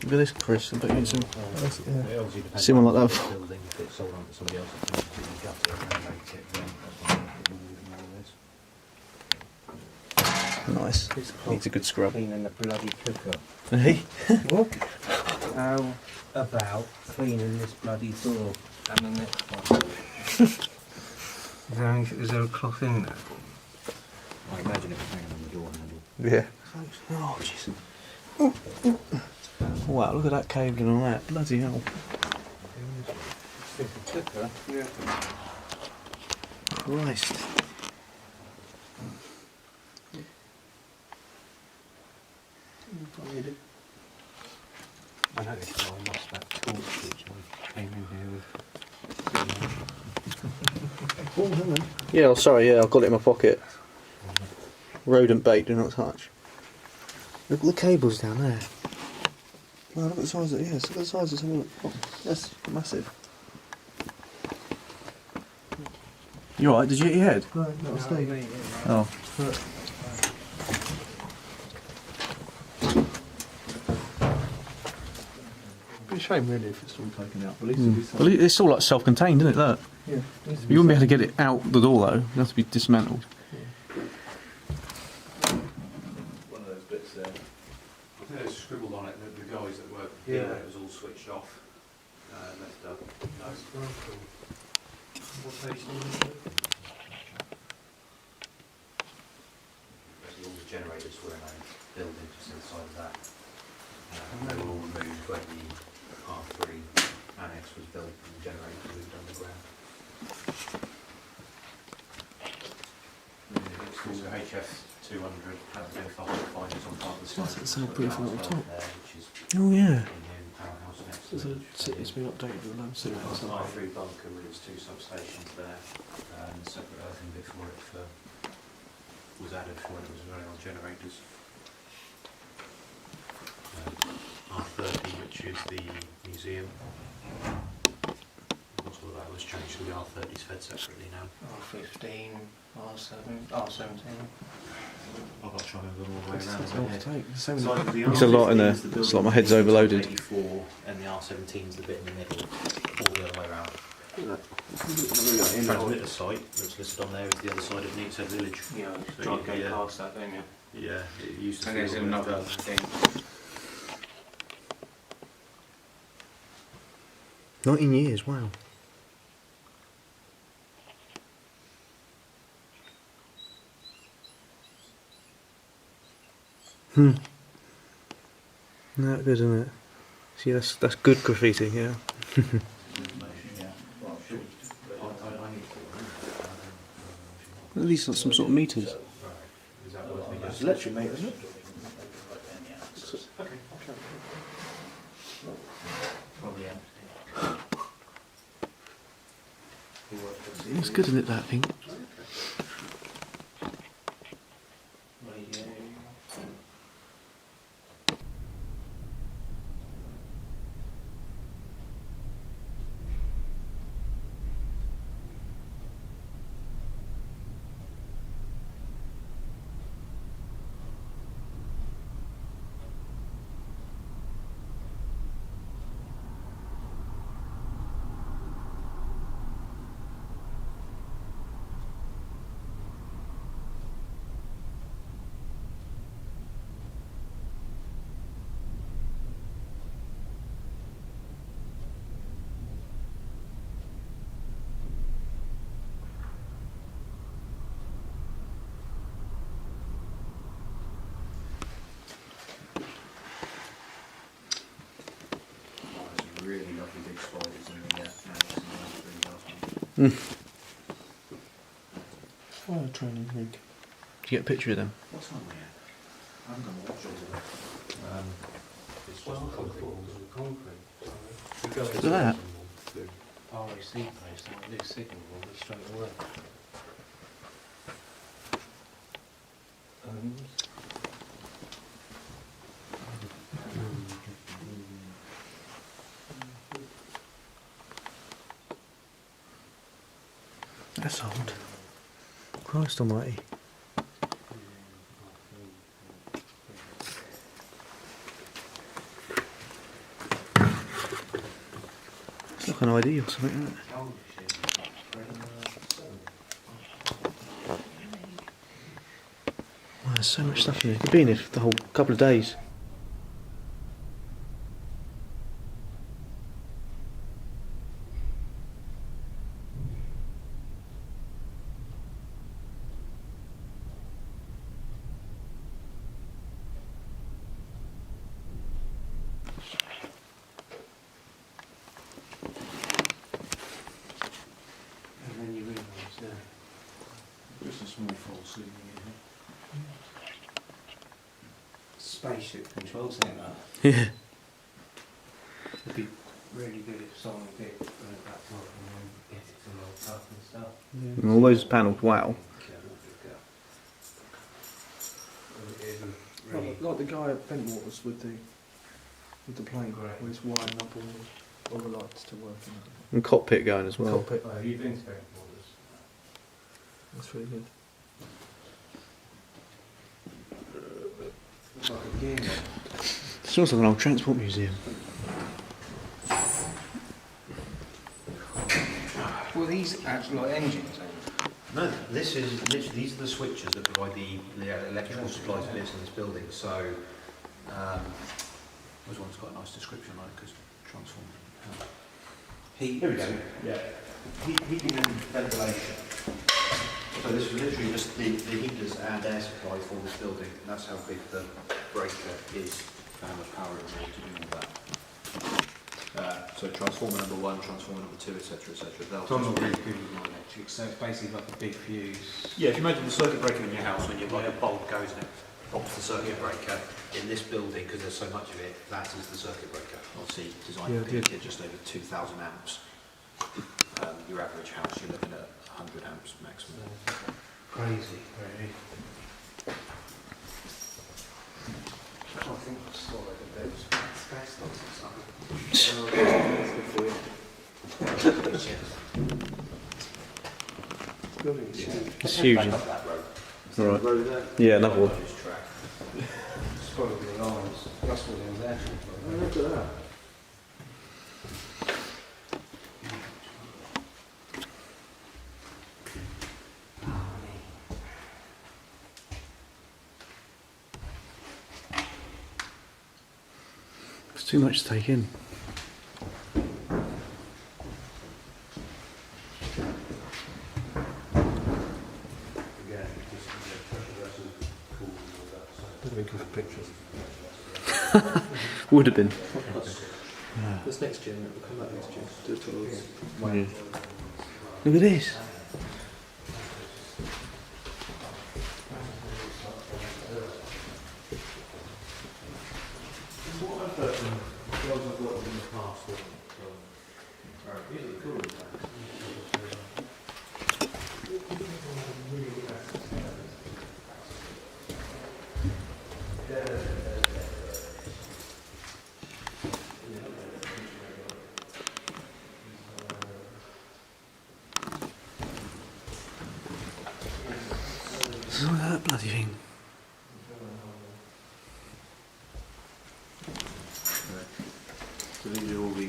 Look at this, Chris. I bet you some. That's, yeah. It obviously depends See one on like the that. building. If it's sold on to somebody else, it's completely gut it and renovate it, then that's why we're moving all this. Nice. Needs a good scrub. Cleaning the bloody cooker. Hey? What? How about cleaning this bloody door and the next one? Is there a cloth in there? I imagine it was hanging on the door handle. Yeah. Oh, jeez. Wow, look at that cabling on that. Bloody hell. It's a cooker. Yeah. Christ. I noticed I lost that torch which I came in here with. Oh, hang on. Yeah, oh, sorry, yeah, I've got it in my pocket. Rodent bait, do not touch. Look at the cables down there. No, look at the size of it. Yes, look at the size of something. Oh, that's massive. You alright? Did you hit your head? No, that was Steve. Oh. Pretty shame really if it's all taken out, but at least it'll be Well, it's all like self-contained, isn't it? Look. yeah, You wouldn't be able to get it out the door though. It has to be dismantled. one of those bits there. I think it's scribbled on it that the guys that worked Yeah. here, it was all switched off. Left up. No. What page All the generators were in a building just inside of that. They were all removed when the R3 annex was built and the generators moved underground. It's a HF 200 identified findings on part of the site. That's so pretty from the top. Which is Oh yeah. in the powerhouse next to There's a, it. it's been updated with no city It's an outside. R3 bunker with its 2 substations there, and a separate earthing bit for it was added for when it was running on generators. R30, which is the museum. Most of that was changed to the R30's fed separately now. R15, R7, R17. I've got to try and go all the way It's around. so in my head. take. So So many. either the There's a lot in R15 there. is the It's like my building head's that overloaded. 84, and the R17 is the bit in the middle, all the other way around. Yeah, Transmitter site that's listed on there is the other side of Neatshead Village. Yeah, So try and you- go past that, don't you? Yeah, it used to And be there's all the way another up. thing. 19 years. Wow. Not good, isn't it? See, that's good graffiti. Yeah. Information, yeah. Well, sure. I need to. At least some sort of meters. Is that worth me It's just? electric mate, isn't it? Okay. Probably empty. It's good, isn't it? That thing. Radio. Really lovely big spiders in the Fire training rig. Did you get a picture of them? What's on there? I haven't done much of it. It's just concrete. Look at that. RAC place, that new signal will be straight away. That's old. Christ almighty. It's like an ID or something, isn't it? Wow, there's so much stuff in here. Could be in here for the whole couple of days. And then you realise, Just a small false leaving spaceship control centre. Yeah. It'd be really good if someone did bring it back up and then get it to load up and stuff. in And all those panels, wow. Really, Like the guy at Bentwaters with the plane, where he's wiring up all the lights to work in And cockpit going as the well. cockpit. oh, you've been to Bentwaters. That's really good. It's like a gear. It smells like an old transport museum. these actual like engines? No, this is literally, these are the switches that provide the electrical supplies bits in this building. So, this one's got a nice description on it because transform. Heat. Here we go. Yeah. Heating and ventilation. So this is literally just the heaters and air supply for this building, and that's how big the breaker is, and how much power it will need to do all that. So transformer number 1, transformer number 2, etc., etc. So I'm not really good with my electrics, so it's basically like a big fuse. Yeah, if you imagine the circuit breaker in your house, when you've like a bulb goes and it pops the circuit breaker, in this building, because there's so much of it, that is the circuit breaker. Obviously designed for heated just over 2,000 amps. Your average house, you're looking at 100 amps maximum. Crazy, really. I think I saw it a bit. Asbestos or something. Building is huge. It's huge. Back up that road. Right. Road there. Yeah, another one. This track. It's probably the lines. That's what they were there for. Oh, look at that. It's too much to take in. Again, just pressure vessels, cool and all that. Would have been good for pictures. Would have been. This next gen, it will come out next gen. Do it towards. Yeah. Look at this. Look at that bloody thing. So these are all the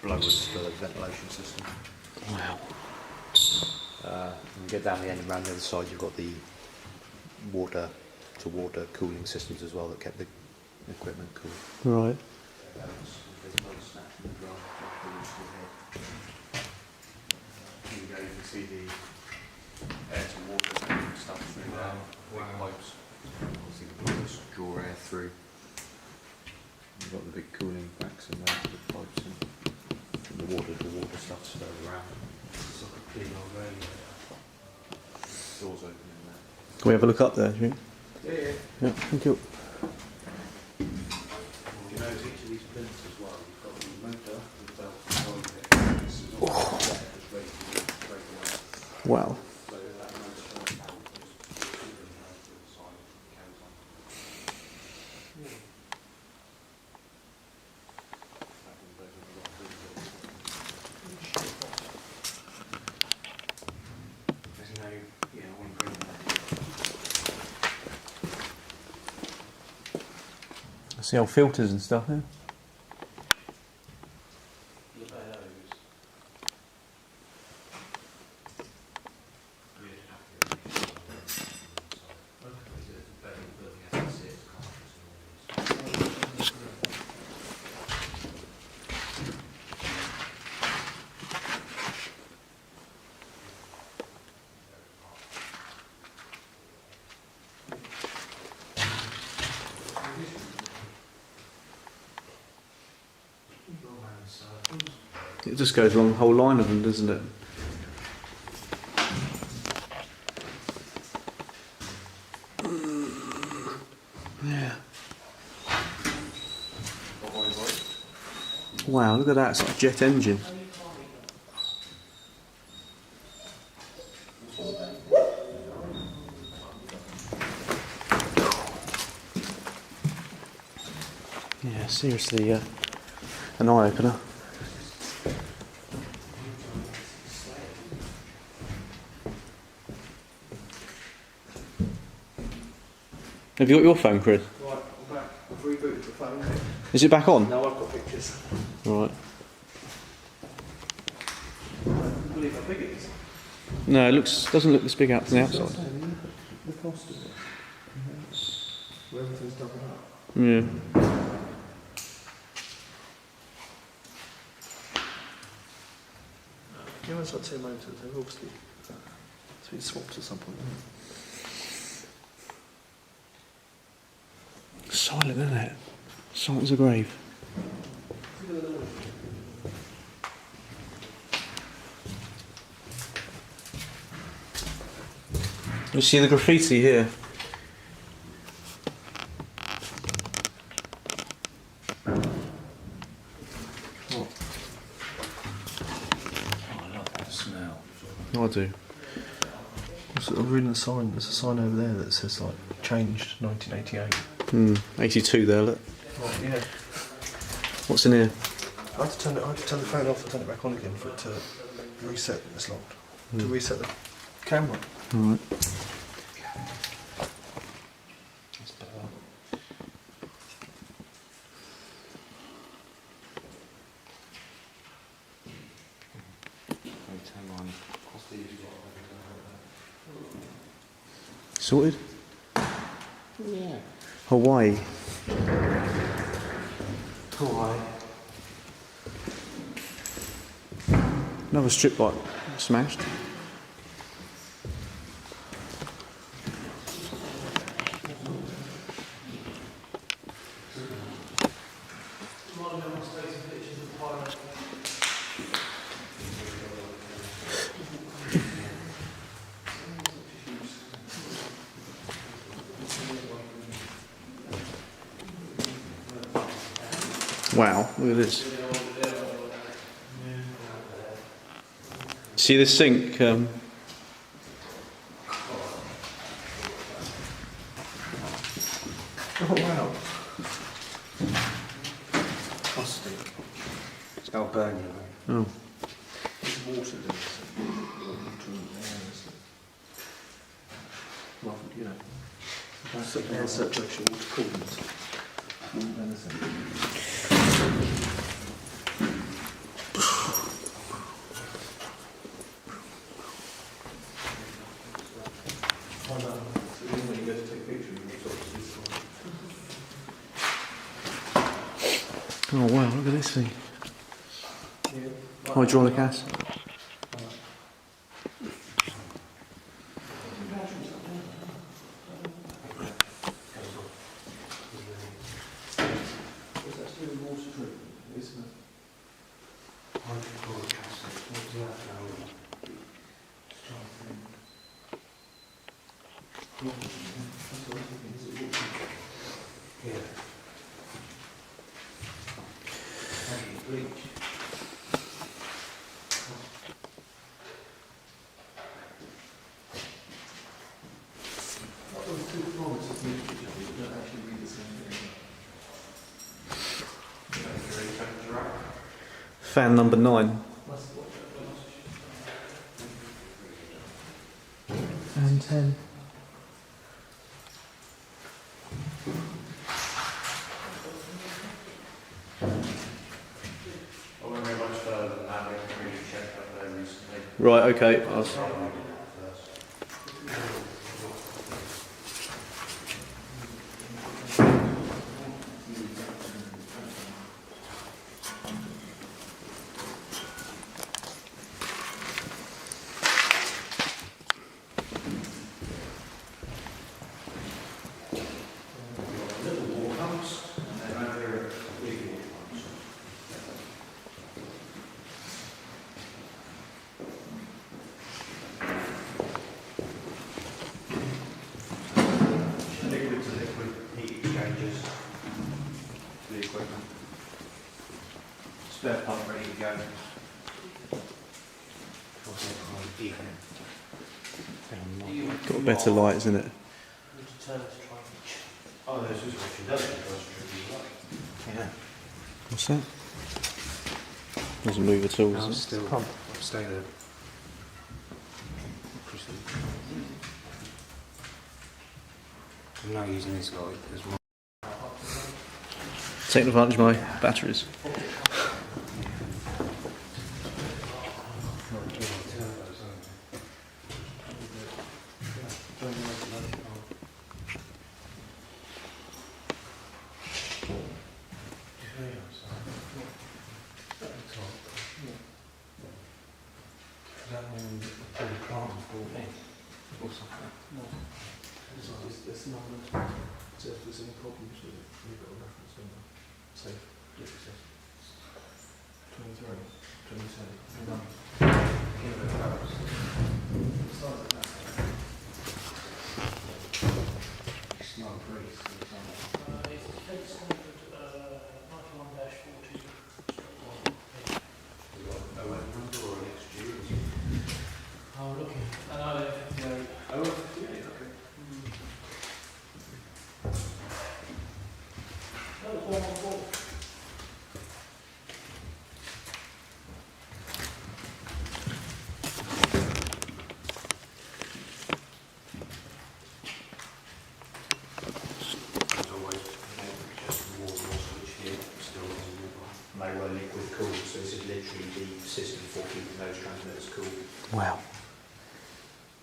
blowers for the ventilation system. Wow. And get down the end and round the other side, you've got the water to water cooling systems as well that kept the equipment cool. Right. Here we go, you can see the air to water stuff through there, big pipes. Obviously the blowers draw air through. You've got the big cooling packs in there, the pipes and the water to water stuff stowed around. It's like a big old radio. Doors open in there. Can we have a look up there, do you think? Yeah. Yeah, thank you. You know, each of these plinths as well, you've got the motor, the belt, the oil bit. This is all just ready to be straight away. Wow. So that motor just to the side and carries on. That one goes on a lot further. There's no, one green. I see old filters and stuff here. The bellows. Really happy with these. Is it better building as it is, carpets and all these? It just goes along the whole line of them, doesn't it? Yeah. Wow, look at that, it's like a jet engine. Yeah, seriously, an eye-opener. Have you got your phone, Chris? Right, I'm back. I've rebooted the phone. Is it back on? Now I've got pictures. Right. believe how big it is. No, it doesn't look this big out from the outside. The cost of it. Where everything's doubled up. Yeah. You know, it's got two motors. They've obviously been swapped at some point. Silent, isn't it? Silent as a grave. You see the graffiti here? Oh, I love that smell. I do. I'm reading the sign. There's a sign over there that says like changed 1988. 82 there, look. Right, yeah. What's in here? I had to turn the phone off and turn it back on again for it to reset. It's locked. To reset the camera. Alright. That's better. Sorted? Yeah. Hawaii. Hawaii. Another strip light smashed. Wow, look at this. See this sink? Oh wow. Rusty. I'll burn you. Oh. There's water there. Well, you know. Air circulation, water coolants. More than anything. Oh wow, look at this thing. Hydraulic acid. Fan number 9. And 10. I won't go much further than that. We haven't really checked up there recently. Right, okay. Liquid to liquid heat exchangers for the equipment. Spare pump ready to go. Got a better light, isn't it? Oh, there's just what she does. She does tricky light. Yeah. What's that? Doesn't move at all, I'm does it? still stay there. I'm not using this light as well. Taking advantage of my batteries. Not doing it. and all the plant was brought in. Or something. No. It's not so if there's any problems with it, you've got a reference number. Say, yes, it says 23, 27. No. It's not Greece, it's not. It's defence standard 91-40. We've got a OM number or an XG. Oh, looking. No, 58. Oh, 58, okay. No, it's 114. There's always just water or switch here, still in the And they were liquid cooled, so this is literally the system for keeping those transmitters cool. Wow.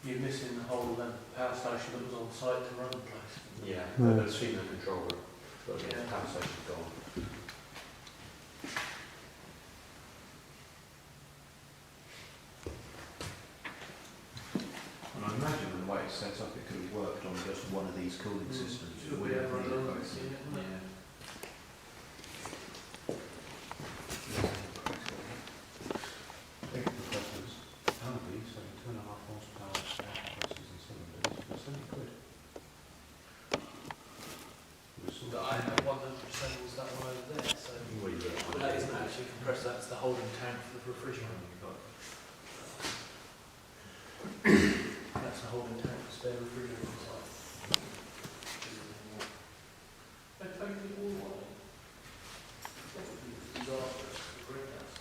You're missing the whole power station that was on site to run the place. Yeah, Hmm. they've seen the control room, but the Yeah. power station's gone. And I imagine the way it's set up, it could have worked on just one of these cooling systems. Should It be wouldn't able have to needed run both. it, yeah. Yeah. big compressors. Apparently, so 2.5 horsepower compressors and cylinders for 70 quid. But I know one that resembles that one over there, so. Well, you've got to But that isn't actually a compressor, that's the holding tank for the refrigerant you've got. That's the holding tank for spare refrigerant inside. They take it all away. Disastrous for the greenhouse.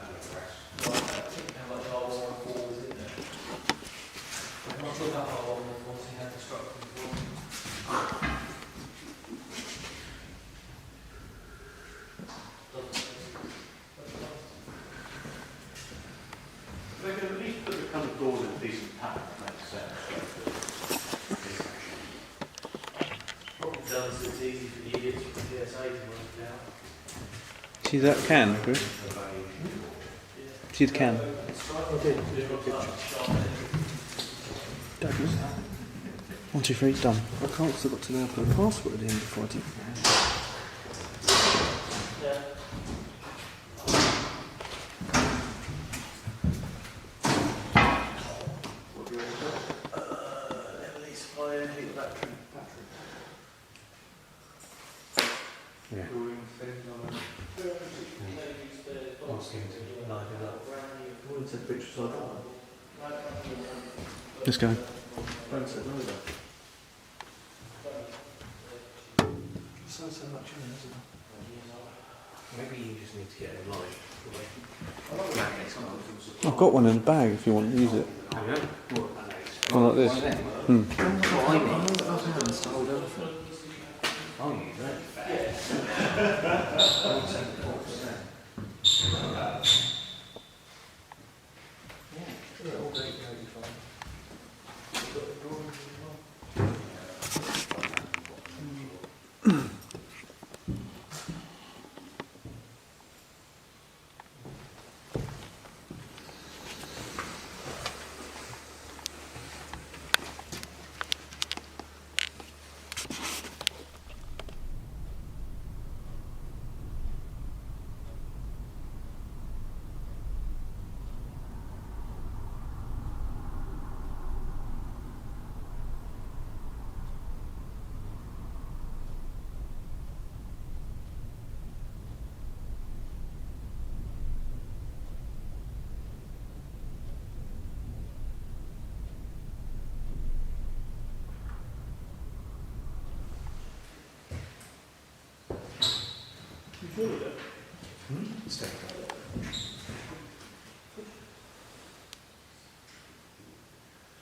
How much R114 was in there? I'm not sure about R114, he had the structure before. They can at least put the kind of doors in a decent pattern, makes sense. Probably done so it's easy for the idiots from the PSA to work it out. See that can, Chris? See the can? Douglas, 1, 2, 3, done. I can't still got to now put a password in before I do. What do you want to do? Heavily supply heat battery. Yeah. Cooling things on it. Asking to light it up. I want to take pictures of that. Let's go. Don't say no though. Sounds so much in, isn't it? Maybe you just need to get it live. I've got one in the bag if you want to use it. One like this. Hmm. I know that I've had to hold everything. Oh, you do. Yeah, all day, 85.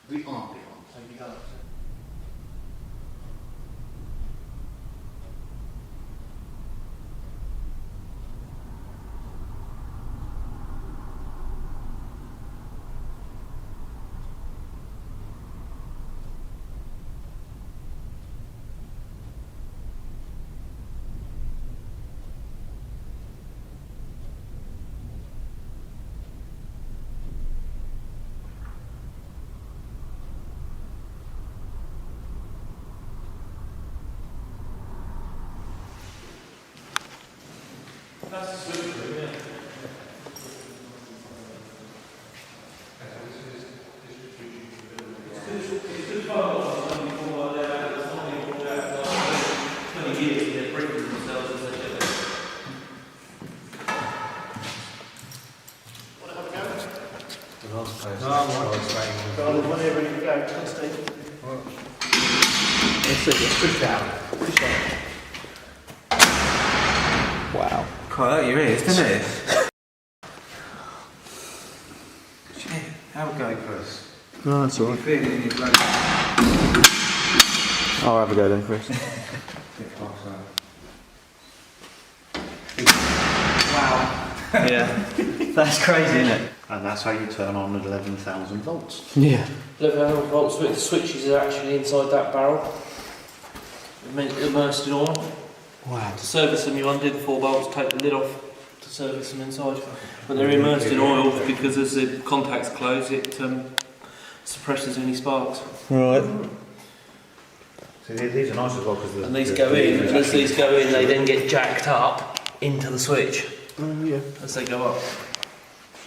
The ambiance. The last post. Darling, whenever you go, thanks, Steve. Let's see, let's push down. Push down. Wow. Quite hurt your ears, didn't it? Shit, how go, Chris? No, that's You feel it in your blood. I'll have a go then, Chris. Wow. Yeah. That's crazy, isn't it? And that's how you turn on at 11,000 volts. Yeah. 11 volts, but the switches are actually inside that barrel. Immersed in oil. Wow. To service them, you undo the 4 bolts, take the lid off to service them inside. But they're immersed in oil because as the contacts close, it suppresses any sparks. Right. So these are nice as well because And these go in, and as these go in, they then get jacked up into the switch Yeah. as they go up.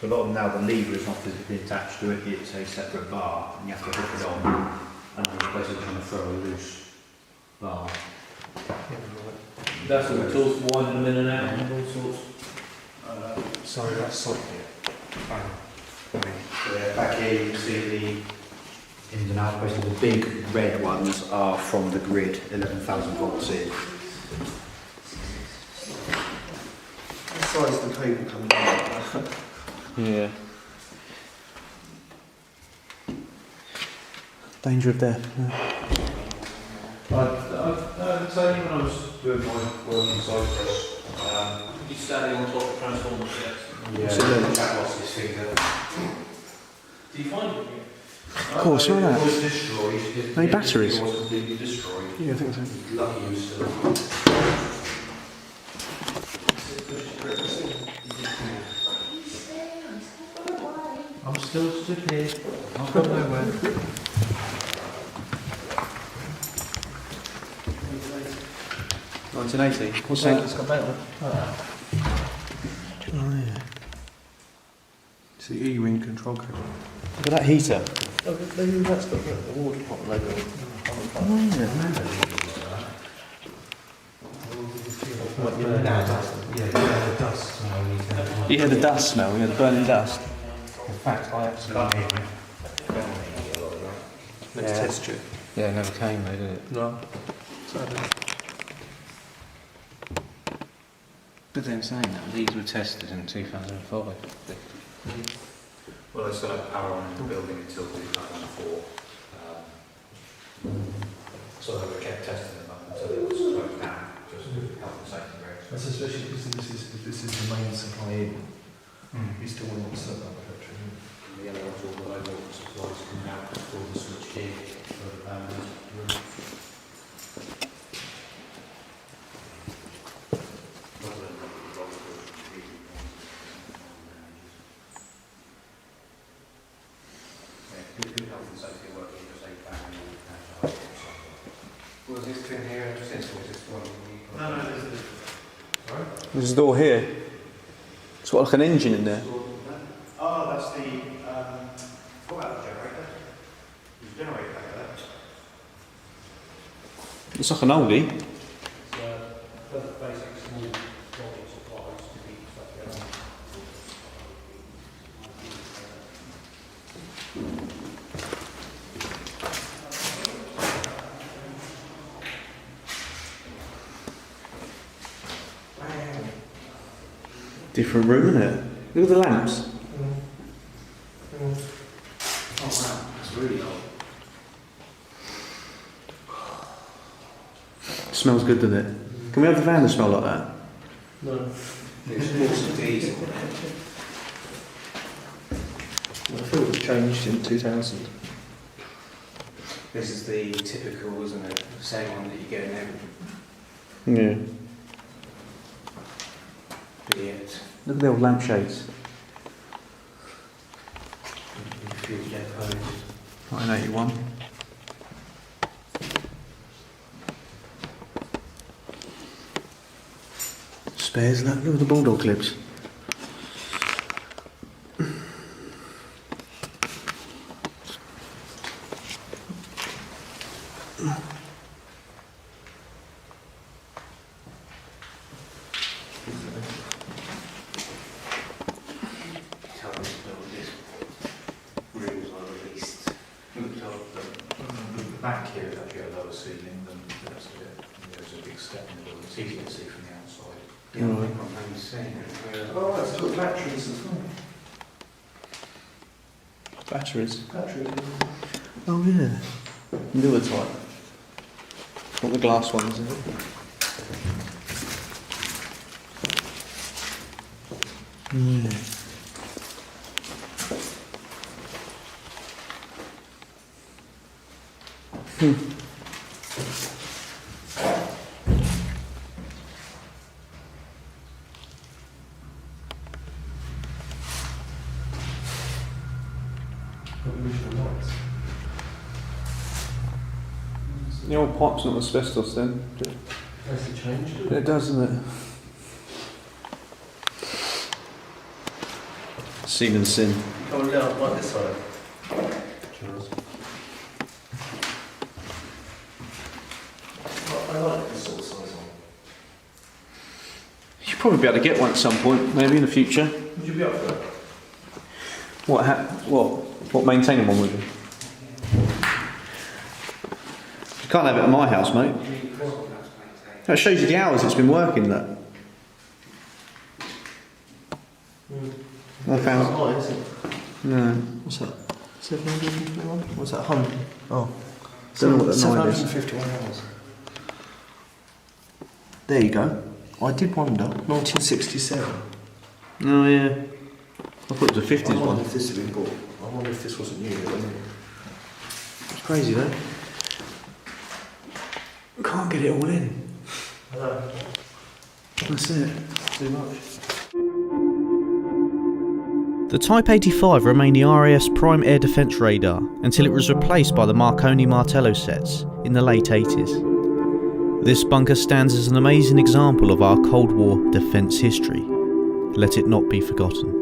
So a lot of them now, the lever is not physically attached to it, it's a separate bar, and you have to hook it on, and then you're basically trying to throw a loose bar. That's all the tools for winding them in and out and all sorts. Sorry, that's something. Yeah, back here you can see the ins and outs. Basically, the big red ones are from the grid, 11,000 volts in. What size the cable coming out? Yeah. Danger of death. I'd say when I was doing my work in Cyprus, You standing on top of transformers, yes. Jack lost his finger. Do you find it? Of course, why not? It was destroyed. His Any batteries? It was completely destroyed. Yeah, I think so. Lucky he was still. I'm still stood here. I've got nowhere. What's that? It's got better. Oh, yeah. It's the E-ring control cable. Look at that heater. Oh, that's got the water pump logo. You hear the dust smell, you hear the burning dust. In fact, I actually. Next test tube. Yeah, it never came though, did it? No. Sadly. But then saying that, these were tested in 2005. Well, they still had power on in the building until 2004. So they were kept testing them up until it was closed down, just health and safety reasons. That's especially because this is the main supply in. You still want to set that factory. The other ones, all the low voltage supplies come out for the switch gear for room. Good health and safety working because they found Was this thing here ever since, or was this one? No, this is. Sorry? There's a door here. It's got like an engine in there. Oh, that's the, what about the generator? There's a generator back there. It's like an oldie. Basic small body supplies to keep stuff going. Different room, isn't it? Look at the lamps. Oh wow, that's really old. Smells good, doesn't it? Can we have the van that smell like that? No. It's diesel. The filter's changed in 2000. This is the typical, isn't it? The same one that you get in every Yeah. bit. Look at the old lampshades. Fuel depots. 1981. Spares, look at the bulldog clips. Tell them to build this. back here is actually a lower ceiling than the rest of it. And there's a big step in the building. It's easy to see from the outside. Yeah, I think I'm only seeing it. Oh, right, it's got batteries as well. Batteries. Batteries. Oh yeah. Newer type. Not the glass ones, is it? Yeah. Original lights. The old pipe's not asbestos then. Has it changed? It does, doesn't it? Ceiling sin. Come down like this side. I like this sort of size one. You'll probably be able to get one at some point, maybe in the future. Would you be up for that? What maintaining one would you? You can't have it at my house, mate. That shows you the hours it's been working, that. I found. Oh, is it? No. What's that? 751? What's that? 100? Oh. Don't know what that noise is. 751 hours. There you go. I did wonder. 1967. Oh yeah. I thought it was a 50s I wonder one. if this had been bought. I wonder if this wasn't new. It's crazy though. Can't get it all in. Hello. That's it. Too much. The Type 85 remained the RAF's prime air defence radar until it was replaced by the Marconi Martello sets in the late 80s. This bunker stands as an amazing example of our Cold War defence history. Let it not be forgotten.